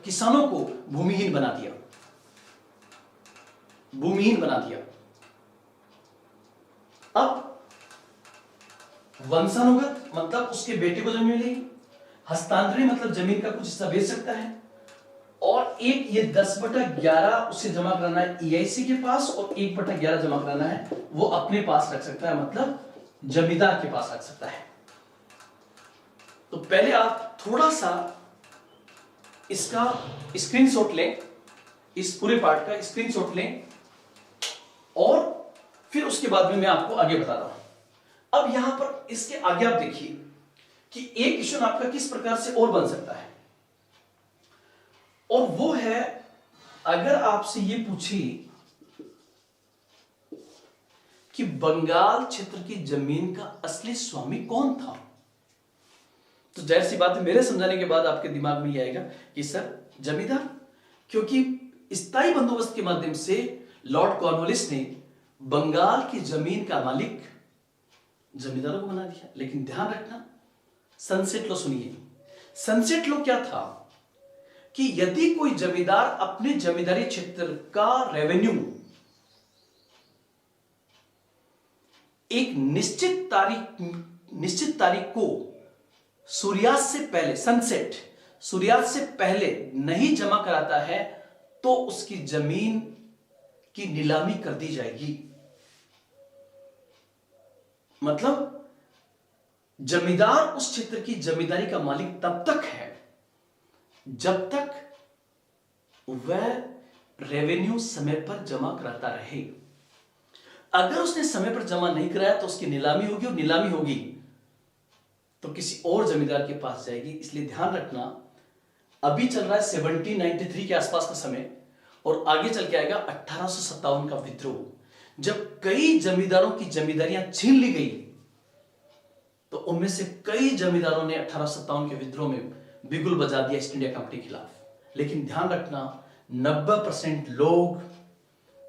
A: किसानों को भूमिहीन बना दिया, भूमिहीन बना दिया। अब वंशानुगत मतलब उसके बेटे को जमीन मिलेगी, हस्तांतरण मतलब जमीन का कुछ हिस्सा बेच सकता है, और एक ये 10/11 उसे जमा कराना है EIC के पास और 1/11 जमा कराना है वो अपने पास रख सकता है, मतलब जमींदार के पास रख सकता है। तो पहले आप थोड़ा सा इसका स्क्रीनशॉट लें, इस पूरे पार्ट का स्क्रीनशॉट लें और फिर उसके बाद में मैं आपको आगे बता रहा हूं। अब यहां पर इसके आगे आप देखिए कि एक क्वेश्चन आपका किस प्रकार से और बन सकता है, और वो है अगर आपसे ये पूछे कि बंगाल क्षेत्र की जमीन का असली स्वामी कौन था, तो जाहिर सी बात है मेरे समझाने के बाद आपके दिमाग में ये आएगा कि सर जमींदार, क्योंकि स्थायी बंदोबस्त के माध्यम से लॉर्ड कॉर्नवालिस ने बंगाल की जमीन का मालिक जमींदारों को बना दिया। लेकिन ध्यान रखना, सनसेट लॉ सुनिए। सनसेट लॉ क्या था कि यदि कोई जमींदार अपने जमींदारी क्षेत्र का रेवेन्यू एक निश्चित तारीख को सूर्यास्त से पहले, सनसेट सूर्यास्त से पहले नहीं जमा कराता है तो उसकी जमीन की नीलामी कर दी जाएगी। मतलब जमींदार उस क्षेत्र की जमींदारी का मालिक तब तक है जब तक वह रेवेन्यू समय पर जमा कराता रहे। अगर उसने समय पर जमा नहीं कराया तो उसकी नीलामी होगी, और नीलामी होगी तो किसी और जमींदार के पास जाएगी। इसलिए ध्यान रखना, अभी चल रहा है 1793 के आसपास का समय, और आगे चल के आएगा 1857 का विद्रोह, जब कई जमींदारों की जमींदारियां छीन ली गई। तो उनमें से कई जमींदारों ने 1857 के विद्रोह में बिगुल बजा दिया ईस्ट इंडिया कंपनी के खिलाफ। लेकिन ध्यान रखना, 90% लोग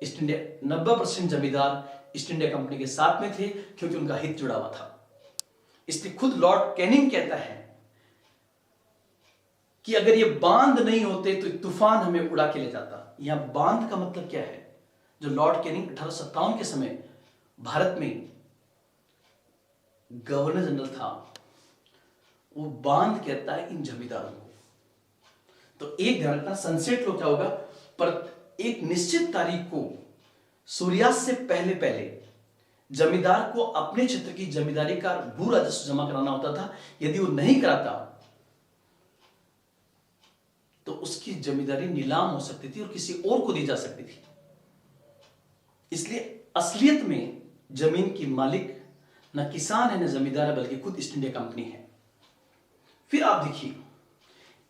A: ईस्ट इंडिया 90% जमींदार ईस्ट इंडिया कंपनी के साथ में थे, क्योंकि उनका हित जुड़ा हुआ था। इसलिए खुद लॉर्ड कैनिंग कहता है कि अगर ये बांध नहीं होते तो तूफान हमें उड़ा के ले जाता। यहां बांध का मतलब क्या है? जो लॉर्ड कैनिंग 1857 के समय भारत में गवर्नर जनरल था, वो बांध कहता है इन जमींदारों को। तो एक ध्यान रखना, सनसेट लो क्या होगा, पर एक निश्चित तारीख को सूर्यास्त से पहले पहले जमींदार को अपने क्षेत्र की जमींदारी का भू राजस्व जमा कराना होता था। यदि वो नहीं कराता तो उसकी जमींदारी नीलाम हो सकती थी और किसी और को दी जा सकती थी। इसलिए असलियत में जमीन की मालिक न किसान है न जमींदार है, बल्कि खुद ईस्ट इंडिया कंपनी है। फिर आप देखिए,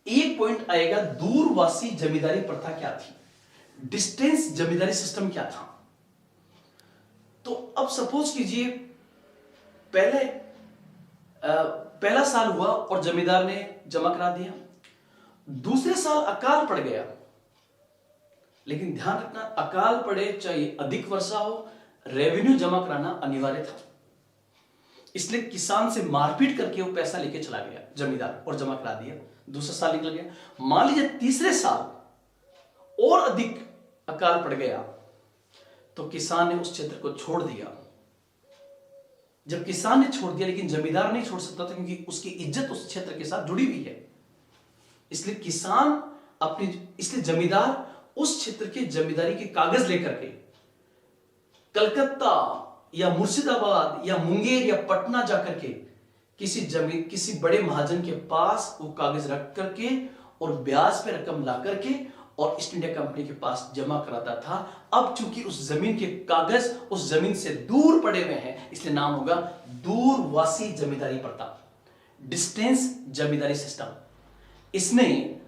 A: एक पॉइंट आएगा, दूरवासी जमींदारी प्रथा क्या थी, डिस्टेंस जमींदारी सिस्टम क्या था। तो अब सपोज कीजिए पहला साल हुआ और जमींदार ने जमा करा दिया, दूसरे साल अकाल पड़ गया। लेकिन ध्यान रखना, अकाल पड़े चाहे अधिक वर्षा हो, रेवेन्यू जमा कराना अनिवार्य था। इसलिए किसान से मारपीट करके वो पैसा लेके चला गया जमींदार और जमा करा दिया। दूसरा साल निकल गया, मान लीजिए तीसरे साल और अधिक अकाल पड़ गया तो किसान ने उस क्षेत्र को छोड़ दिया। जब किसान ने छोड़ दिया, लेकिन जमींदार नहीं छोड़ सकता था, क्योंकि उसकी इज्जत उस क्षेत्र के साथ जुड़ी हुई है। इसलिए जमींदार उस क्षेत्र के जमींदारी के कागज लेकर के कलकत्ता या मुर्शिदाबाद या मुंगेर या पटना जाकर के किसी बड़े महाजन के पास वो कागज रख करके और ब्याज पे रकम ला करके और ईस्ट इंडिया कंपनी के पास जमा कराता था। अब चूंकि उस जमीन के कागज उस जमीन से दूर पड़े हुए हैं, इसलिए नाम होगा दूरवासी जमींदारी प्रथा, डिस्टेंस जमींदारी सिस्टम। इसने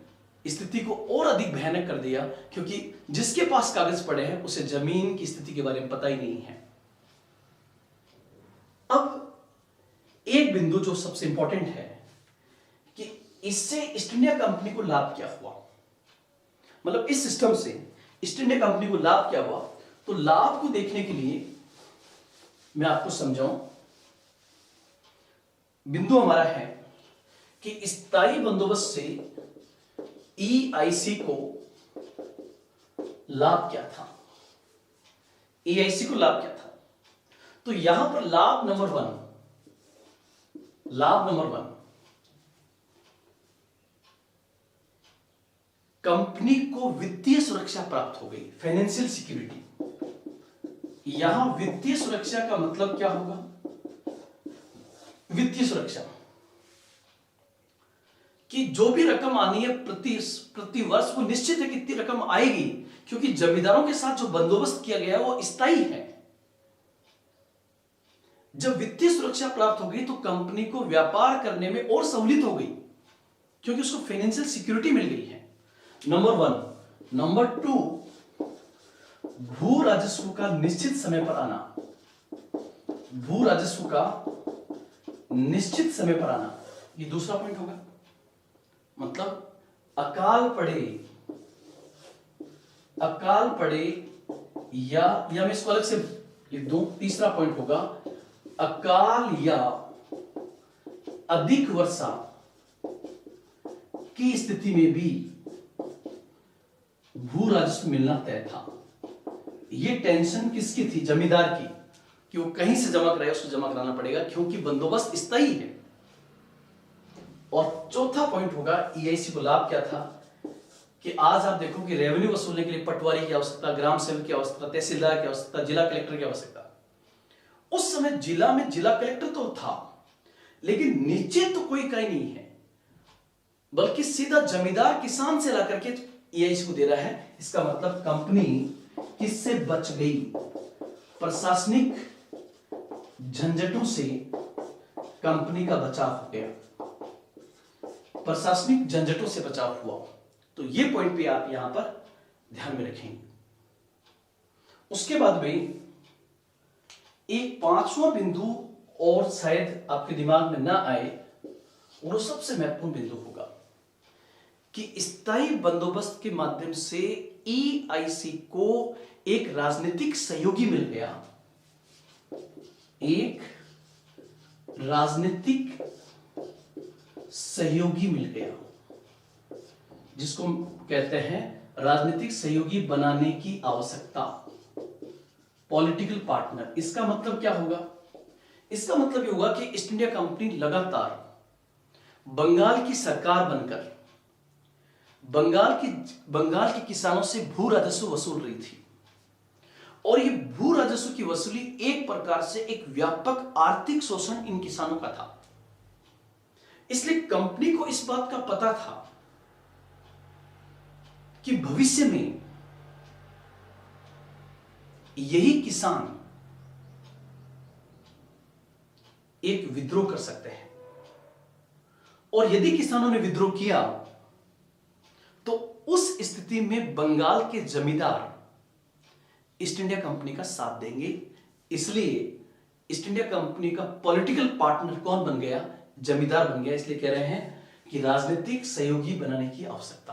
A: स्थिति को और अधिक भयानक कर दिया, क्योंकि जिसके पास कागज पड़े हैं उसे जमीन की स्थिति के बारे में पता ही नहीं है। अब एक बिंदु जो सबसे इंपॉर्टेंट है कि इससे ईस्ट इंडिया कंपनी को लाभ क्या हुआ, मतलब इस सिस्टम से ईस्ट इंडिया कंपनी को लाभ क्या हुआ। तो लाभ को देखने के लिए मैं आपको समझाऊं। बिंदु हमारा है कि स्थायी बंदोबस्त से EIC को लाभ क्या था, EIC को लाभ क्या था। तो यहां पर लाभ नंबर वन, कंपनी को वित्तीय सुरक्षा प्राप्त हो गई, फाइनेंशियल सिक्योरिटी। यहां वित्तीय सुरक्षा का मतलब क्या होगा, वित्तीय सुरक्षा कि जो भी रकम आनी है प्रति वर्ष, वो निश्चित है कितनी रकम आएगी, क्योंकि जमींदारों के साथ जो बंदोबस्त किया गया है वो स्थायी है। जब वित्तीय सुरक्षा प्राप्त हो गई तो कंपनी को व्यापार करने में और सहूलियत हो गई, क्योंकि उसको फाइनेंशियल सिक्योरिटी मिल गई है, नंबर वन। नंबर टू, भू राजस्व का निश्चित समय पर आना, भू राजस्व का निश्चित समय पर आना, ये दूसरा पॉइंट होगा। मतलब अकाल पड़े या मैं इसको अलग से लिख दूं, तीसरा पॉइंट होगा अकाल या अधिक वर्षा की स्थिति में भी भू राजस्व मिलना तय था। यह टेंशन किसकी थी, जमींदार की, कि वो कहीं से जमा कराए उसको जमा कराना पड़ेगा, क्योंकि बंदोबस्त स्थायी है। और चौथा पॉइंट होगा EIC को लाभ क्या था, कि आज आप देखो कि रेवेन्यू वसूलने के लिए पटवारी की आवश्यकता, ग्राम सेवक की आवश्यकता, तहसीलदार की आवश्यकता, जिला कलेक्टर की आवश्यकता। उस समय जिला में जिला कलेक्टर तो था, लेकिन नीचे तो कोई इकाई नहीं है, बल्कि सीधा जमींदार किसान से ला करके ईआईसी को दे रहा है। इसका मतलब कंपनी किससे बच गई? प्रशासनिक झंझटों से कंपनी का बचाव हो गया, प्रशासनिक झंझटों से बचाव हुआ। तो ये पॉइंट भी आप यहां पर ध्यान में रखेंगे। उसके बाद में एक पांचवा बिंदु और शायद आपके दिमाग में ना आए, और सबसे महत्वपूर्ण बिंदु होगा कि स्थायी बंदोबस्त के माध्यम से ईआईसी को एक राजनीतिक सहयोगी मिल गया, एक राजनीतिक सहयोगी मिल गया, जिसको कहते हैं राजनीतिक सहयोगी बनाने की आवश्यकता, पॉलिटिकल पार्टनर। इसका मतलब क्या होगा? इसका मतलब ये होगा कि ईस्ट इंडिया कंपनी लगातार बंगाल की सरकार बनकर बंगाल के किसानों से भू राजस्व वसूल रही थी, और ये भू राजस्व की वसूली एक प्रकार से एक व्यापक आर्थिक शोषण इन किसानों का था। इसलिए कंपनी को इस बात का पता था कि भविष्य में यही किसान एक विद्रोह कर सकते हैं, और यदि किसानों ने विद्रोह किया तो उस स्थिति में बंगाल के जमींदार ईस्ट इंडिया कंपनी का साथ देंगे। इसलिए ईस्ट इंडिया कंपनी का पॉलिटिकल पार्टनर कौन बन गया? जमींदार बन गया। इसलिए कह रहे हैं कि राजनीतिक सहयोगी बनाने की आवश्यकता।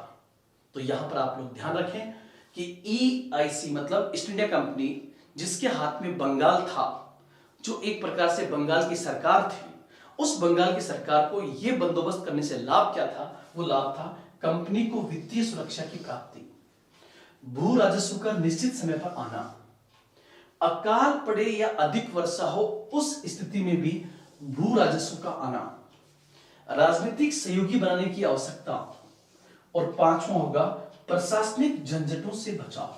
A: तो यहां पर आप लोग ध्यान रखें कि ईआईसी मतलब ईस्ट इंडिया कंपनी, जिसके हाथ में बंगाल था, जो एक प्रकार से बंगाल की सरकार थी, उस बंगाल की सरकार को यह बंदोबस्त करने से लाभ क्या था? वो लाभ था कंपनी को वित्तीय सुरक्षा की प्राप्ति, भू राजस्व का निश्चित समय पर आना, अकाल पड़े या अधिक वर्षा हो उस स्थिति में भी भू राजस्व का आना, राजनीतिक सहयोगी बनाने की आवश्यकता, और पांचवा होगा प्रशासनिक झंझटों से बचाव।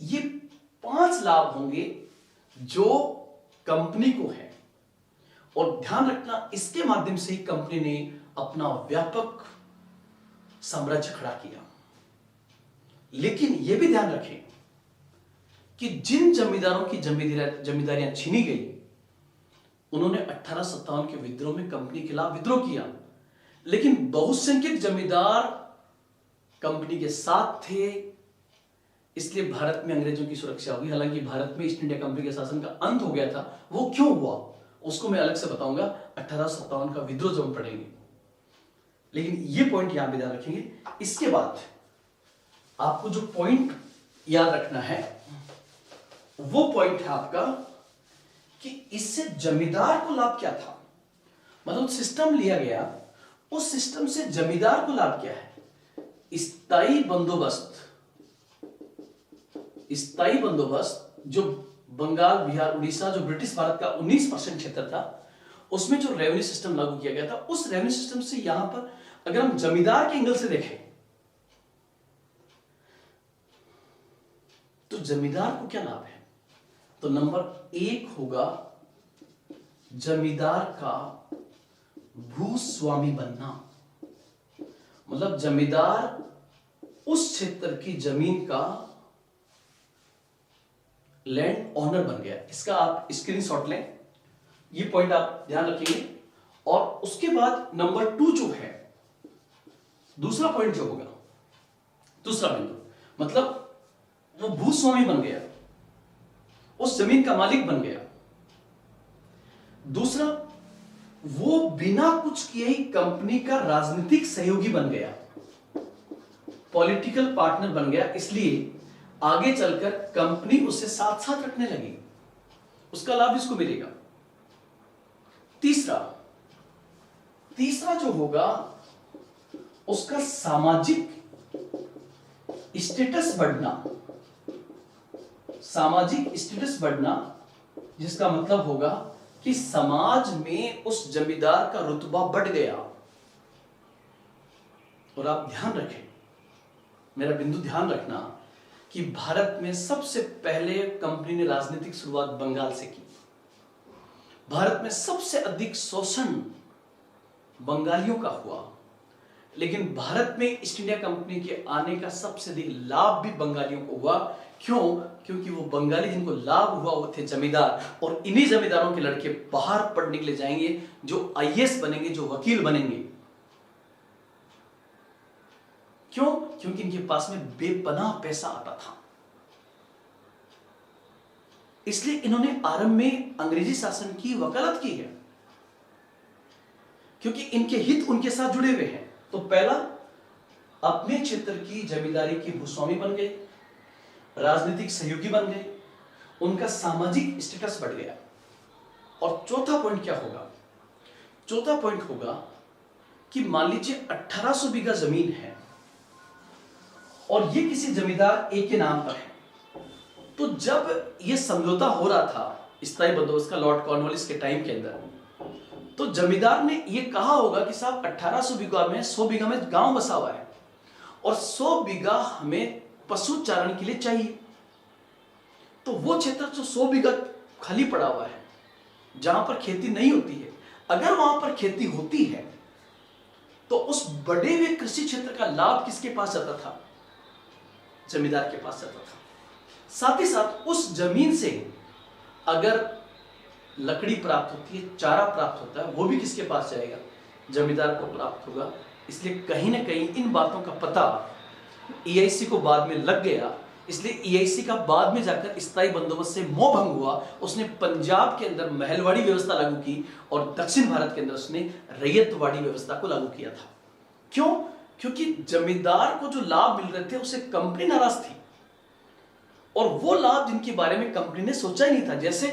A: ये 5 लाभ होंगे जो कंपनी को है, और ध्यान रखना इसके माध्यम से ही कंपनी ने अपना व्यापक साम्राज्य खड़ा किया। लेकिन यह भी ध्यान रखें कि जिन जमींदारों की जमींदारियां छीनी गई, उन्होंने 1857 के विद्रोह में कंपनी के खिलाफ विद्रोह किया, लेकिन बहुसंख्यक जमींदार कंपनी के साथ थे। इसलिए भारत में अंग्रेजों की सुरक्षा हुई। हालांकि भारत में ईस्ट इंडिया कंपनी के शासन का अंत हो गया था। वो क्यों हुआ उसको मैं अलग से बताऊंगा 1857 का विद्रोह जब हम पढ़ेंगे। लेकिन ये पॉइंट यहां भी ध्यान रखेंगे। इसके बाद आपको जो पॉइंट याद रखना है वो पॉइंट है आपका कि इससे जमींदार को लाभ क्या था। मतलब सिस्टम लिया गया, उस सिस्टम से जमींदार को लाभ क्या है? स्थायी बंदोबस्त जो बंगाल, बिहार, उड़ीसा, जो ब्रिटिश भारत का 19% क्षेत्र था, उसमें जो रेवेन्यू सिस्टम लागू किया गया था, उस रेवेन्यू सिस्टम से यहां पर अगर हम जमींदार के एंगल से देखें तो जमींदार को क्या लाभ है? तो नंबर 1 होगा जमींदार का भूस्वामी बनना। मतलब जमींदार उस क्षेत्र की जमीन का लैंड ओनर बन गया। इसका आप स्क्रीनशॉट लें, ये पॉइंट आप ध्यान रखेंगे। और उसके बाद नंबर 2 जो है, दूसरा पॉइंट जो होगा, दूसरा बिंदु, मतलब वो भूस्वामी बन गया, उस जमीन का मालिक बन गया। दूसरा, वो बिना कुछ किए ही कंपनी का राजनीतिक सहयोगी बन गया, पॉलिटिकल पार्टनर बन गया। इसलिए आगे चलकर कंपनी उसे साथ साथ रखने लगी, उसका लाभ इसको मिलेगा। तीसरा जो होगा उसका सामाजिक स्टेटस बढ़ना, जिसका मतलब होगा कि समाज में उस जमींदार का रुतबा बढ़ गया। और आप ध्यान रखें, मेरा बिंदु ध्यान रखना कि भारत में सबसे पहले कंपनी ने राजनीतिक शुरुआत बंगाल से की। भारत में सबसे अधिक शोषण बंगालियों का हुआ, लेकिन भारत में ईस्ट इंडिया कंपनी के आने का सबसे अधिक लाभ भी बंगालियों को हुआ। क्यों? क्योंकि वो बंगाली जिनको लाभ हुआ वो थे जमींदार, और इन्हीं जमींदारों के लड़के बाहर पढ़ने के लिए जाएंगे, जो आईएएस बनेंगे, जो वकील बनेंगे। क्यों? क्योंकि इनके पास में बेपनाह पैसा आता था। इसलिए इन्होंने आरंभ में अंग्रेजी शासन की वकालत की है, क्योंकि इनके हित उनके साथ जुड़े हुए हैं। तो पहला, अपने क्षेत्र की जमींदारी के भूस्वामी बन गए, राजनीतिक सहयोगी बन गए, उनका सामाजिक स्टेटस बढ़ गया। और चौथा पॉइंट क्या होगा? चौथा पॉइंट होगा कि मान लीजिए 1800 बीघा जमीन है और ये किसी जमींदार ए के नाम पर है। तो जब ये समझौता हो रहा था स्थायी बंदोबस्त का लॉर्ड कॉर्नवालिस के टाइम के अंदर, तो जमींदार ने ये कहा होगा कि साहब 1800 बीघा में 100 बीघा में गांव बसा हुआ है और 100 बीघा हमें पशु चारण के लिए चाहिए। तो वो क्षेत्र जो 100 बीघा खाली पड़ा हुआ है, जहां पर खेती नहीं होती है, अगर वहां पर खेती होती है तो उस बढ़े हुए कृषि क्षेत्र का लाभ किसके पास जाता था? जमींदार के पास जाता था। साथ ही साथ उस जमीन से अगर लकड़ी प्राप्त होती है, चारा प्राप्त होता है, वो भी किसके पास जाएगा? जमींदार को प्राप्त होगा। इसलिए कहीं ना कहीं इन बातों का पता ईआईसी को बाद में लग गया। इसलिए ईआईसी का बाद में जाकर स्थायी बंदोबस्त से मोह भंग हुआ। उसने पंजाब के अंदर महलवाड़ी व्यवस्था लागू की और दक्षिण भारत के अंदर उसने रैयतवाड़ी व्यवस्था को लागू किया था। क्यों? क्योंकि जमींदार को जो लाभ मिल रहे थे उससे कंपनी नाराज थी, और वो लाभ जिनके बारे में कंपनी ने सोचा ही नहीं था, जैसे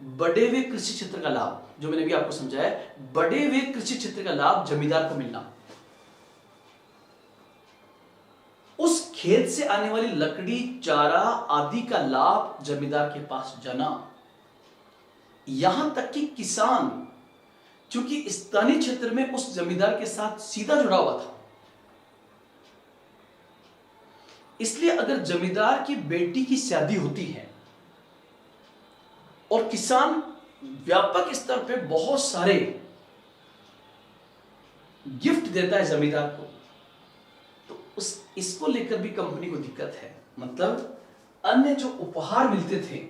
A: बढ़े हुए कृषि क्षेत्र का लाभ, जो मैंने भी आपको समझाया, बढ़े हुए कृषि क्षेत्र का लाभ जमींदार को मिलना, उस खेत से आने वाली लकड़ी, चारा आदि का लाभ जमींदार के पास जाना, यहां तक कि किसान, क्योंकि स्थानीय क्षेत्र में उस जमींदार के साथ सीधा जुड़ा हुआ था, इसलिए अगर जमींदार की बेटी की शादी होती है और किसान व्यापक स्तर पे बहुत सारे गिफ्ट देता है जमींदार को, तो इसको लेकर भी कंपनी को दिक्कत है। मतलब अन्य जो उपहार मिलते थे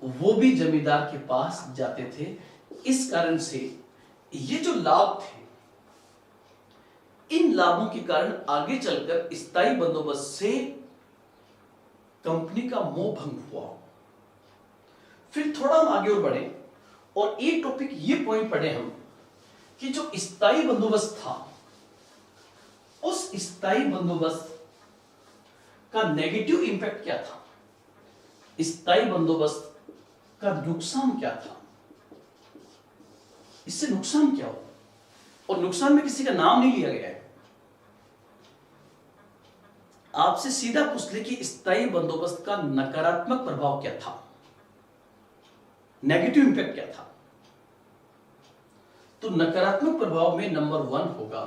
A: वो भी जमींदार के पास जाते थे। इस कारण से ये जो लाभ थे, इन लाभों के कारण आगे चलकर स्थायी बंदोबस्त से कंपनी का मोह भंग हुआ। फिर थोड़ा हम आगे और बढ़े और एक टॉपिक ये पॉइंट पढ़े हम कि जो स्थायी बंदोबस्त था, उस स्थायी बंदोबस्त का नेगेटिव इंपैक्ट क्या था, स्थायी बंदोबस्त का नुकसान क्या था, इससे नुकसान क्या हो, और नुकसान में किसी का नाम नहीं लिया गया है। आपसे सीधा पूछ ले कि स्थायी बंदोबस्त का नकारात्मक प्रभाव क्या था, नेगेटिव इंपैक्ट क्या था, तो नकारात्मक प्रभाव में नंबर 1 होगा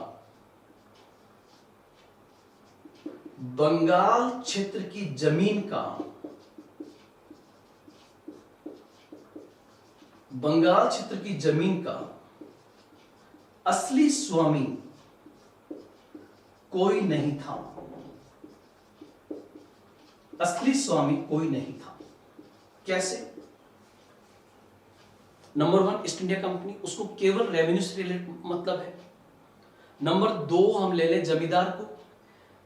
A: बंगाल क्षेत्र की जमीन का, बंगाल क्षेत्र की जमीन का असली स्वामी कोई नहीं था। असली स्वामी कोई नहीं था। कैसे? नंबर 1 ईस्ट इंडिया कंपनी, उसको केवल रेवेन्यू से रिलेटेड मतलब है। नंबर 2 हम ले लें जमींदार को,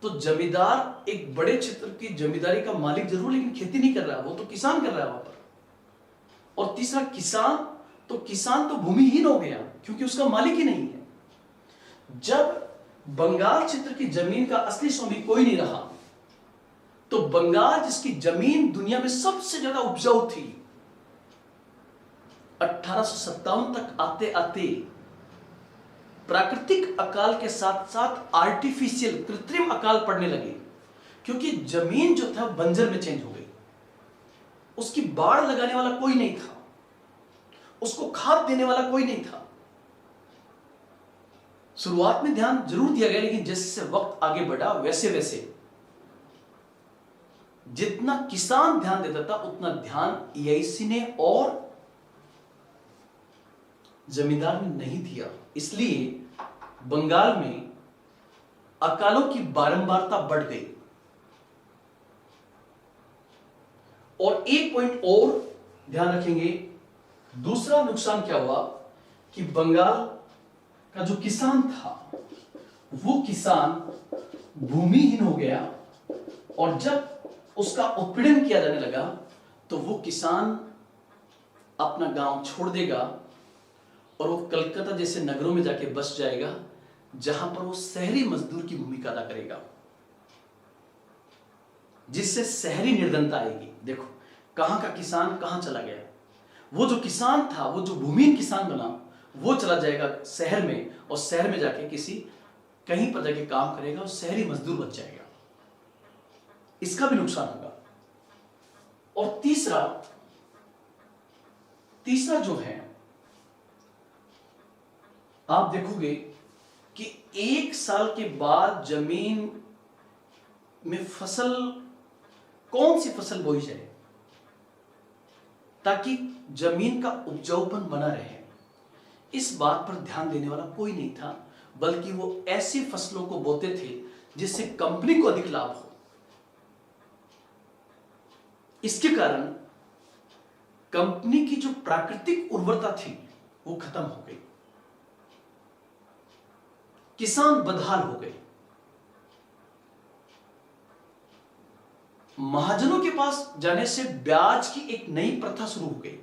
A: तो जमींदार एक बड़े क्षेत्र की जमींदारी का मालिक जरूर, लेकिन खेती नहीं कर रहा, वो तो किसान कर रहा है वहां पर। और तीसरा किसान तो भूमिहीन हो गया क्योंकि उसका मालिक ही नहीं है। जब बंगाल क्षेत्र की जमीन का असली स्वामी कोई नहीं रहा, तो बंगाल जिसकी जमीन दुनिया में सबसे ज्यादा उपजाऊ थी, 1857 तक आते आते प्राकृतिक अकाल के साथ साथ आर्टिफिशियल कृत्रिम अकाल पड़ने लगे, क्योंकि जमीन जो था बंजर में चेंज हो गई। उसकी बाढ़ लगाने वाला कोई नहीं था, उसको खाद देने वाला कोई नहीं था। शुरुआत में ध्यान जरूर दिया गया, लेकिन जैसे वक्त आगे बढ़ा वैसे वैसे जितना किसान ध्यान देता था उतना ध्यान ईआईसी ने और जमींदार ने नहीं दिया, इसलिए बंगाल में अकालों की बारंबारता बढ़ गई। और एक पॉइंट और ध्यान रखेंगे, दूसरा नुकसान क्या हुआ कि बंगाल का जो किसान था वो किसान भूमिहीन हो गया, और जब उसका उत्पीड़न किया जाने लगा तो वो किसान अपना गांव छोड़ देगा और वो कलकत्ता जैसे नगरों में जाके बस जाएगा, जहां पर वो शहरी मजदूर की भूमिका अदा करेगा, जिससे शहरी निर्धनता आएगी। देखो कहां का किसान कहां चला गया। वो जो किसान था, वो जो भूमिहीन किसान बना, वो चला जाएगा शहर में, और शहर में जाके कहीं पर जाके काम करेगा और शहरी मजदूर बन जाएगा। इसका भी नुकसान होगा। और तीसरा जो है, आप देखोगे कि 1 साल के बाद जमीन में फसल, कौन सी फसल बोई जाए ताकि जमीन का उपजाऊपन बना रहे, इस बात पर ध्यान देने वाला कोई नहीं था, बल्कि वो ऐसी फसलों को बोते थे जिससे कंपनी को अधिक लाभ हो। इसके कारण कंपनी की जो प्राकृतिक उर्वरता थी वो खत्म हो गई, किसान बदहाल हो गए, महाजनों के पास जाने से ब्याज की एक नई प्रथा शुरू हो गई।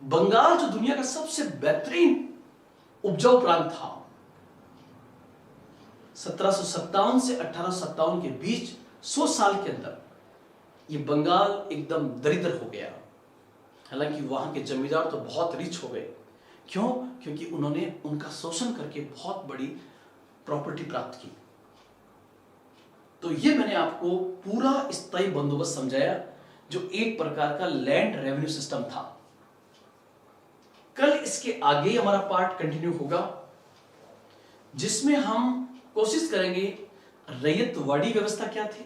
A: बंगाल जो दुनिया का सबसे बेहतरीन उपजाऊ प्रांत था, 1757 से 1857 के बीच 100 साल के अंदर ये बंगाल एकदम दरिद्र हो गया। हालांकि वहां के जमींदार तो बहुत रिच हो गए। क्यों? क्योंकि उन्होंने उनका शोषण करके बहुत बड़ी प्रॉपर्टी प्राप्त की। तो ये मैंने आपको पूरा स्थायी बंदोबस्त समझाया, जो एक प्रकार का लैंड रेवेन्यू सिस्टम था। कल इसके आगे हमारा पार्ट कंटिन्यू होगा, जिसमें हम कोशिश करेंगे रैयतवाड़ी व्यवस्था क्या थी,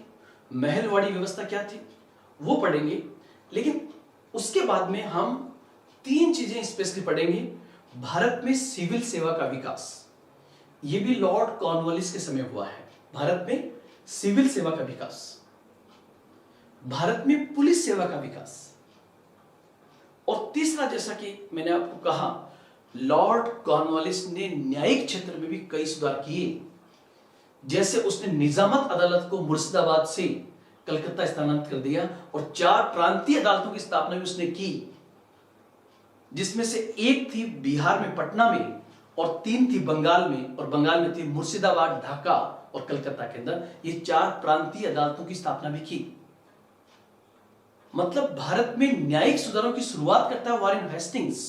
A: महलवाड़ी व्यवस्था क्या थी, वो पढ़ेंगे। लेकिन उसके बाद में हम 3 चीजें स्पेशली पढ़ेंगे। भारत में सिविल सेवा का विकास, ये भी लॉर्ड कॉर्नवालिस के समय हुआ है। भारत में सिविल सेवा का विकास, भारत में पुलिस सेवा का विकास, और तीसरा, जैसा कि मैंने आपको कहा, लॉर्ड कॉर्नवालिस ने न्यायिक क्षेत्र में भी कई सुधार किए। जैसे उसने निजामत अदालत को मुर्शिदाबाद से कलकत्ता स्थानांतरित कर दिया, और 4 प्रांतीय अदालतों की स्थापना भी उसने की, जिसमें से एक थी बिहार में पटना में, और 3 थी बंगाल में, और बंगाल में थी मुर्शिदाबाद, ढाका और कलकत्ता के अंदर। ये 4 प्रांतीय अदालतों की स्थापना भी की। मतलब भारत में न्यायिक सुधारों की शुरुआत करता है वॉरेन हेस्टिंग्स,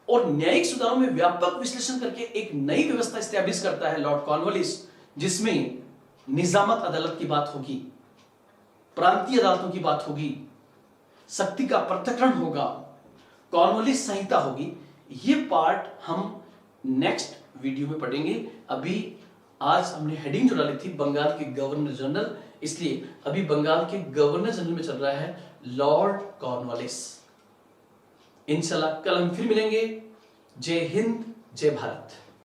A: और न्यायिक सुधारों में व्यापक विश्लेषण करके एक नई व्यवस्था स्टैब्लिश करता है लॉर्ड कॉर्नवालिस, जिसमें निजामत अदालत की बात होगी, प्रांतीय अदालतों की बात होगी, शक्ति का पृथक्करण होगा, कॉर्नवालिस संहिता होगी। ये पार्ट हम नेक्स्ट वीडियो में पढ़ेंगे। अभी आज हमने हेडिंग जो डाली थी बंगाल के गवर्नर जनरल, इसलिए अभी बंगाल के गवर्नर जनरल में चल रहा है लॉर्ड कॉर्नवालिस। इंशाल्लाह कल हम फिर मिलेंगे। जय हिंद, जय भारत।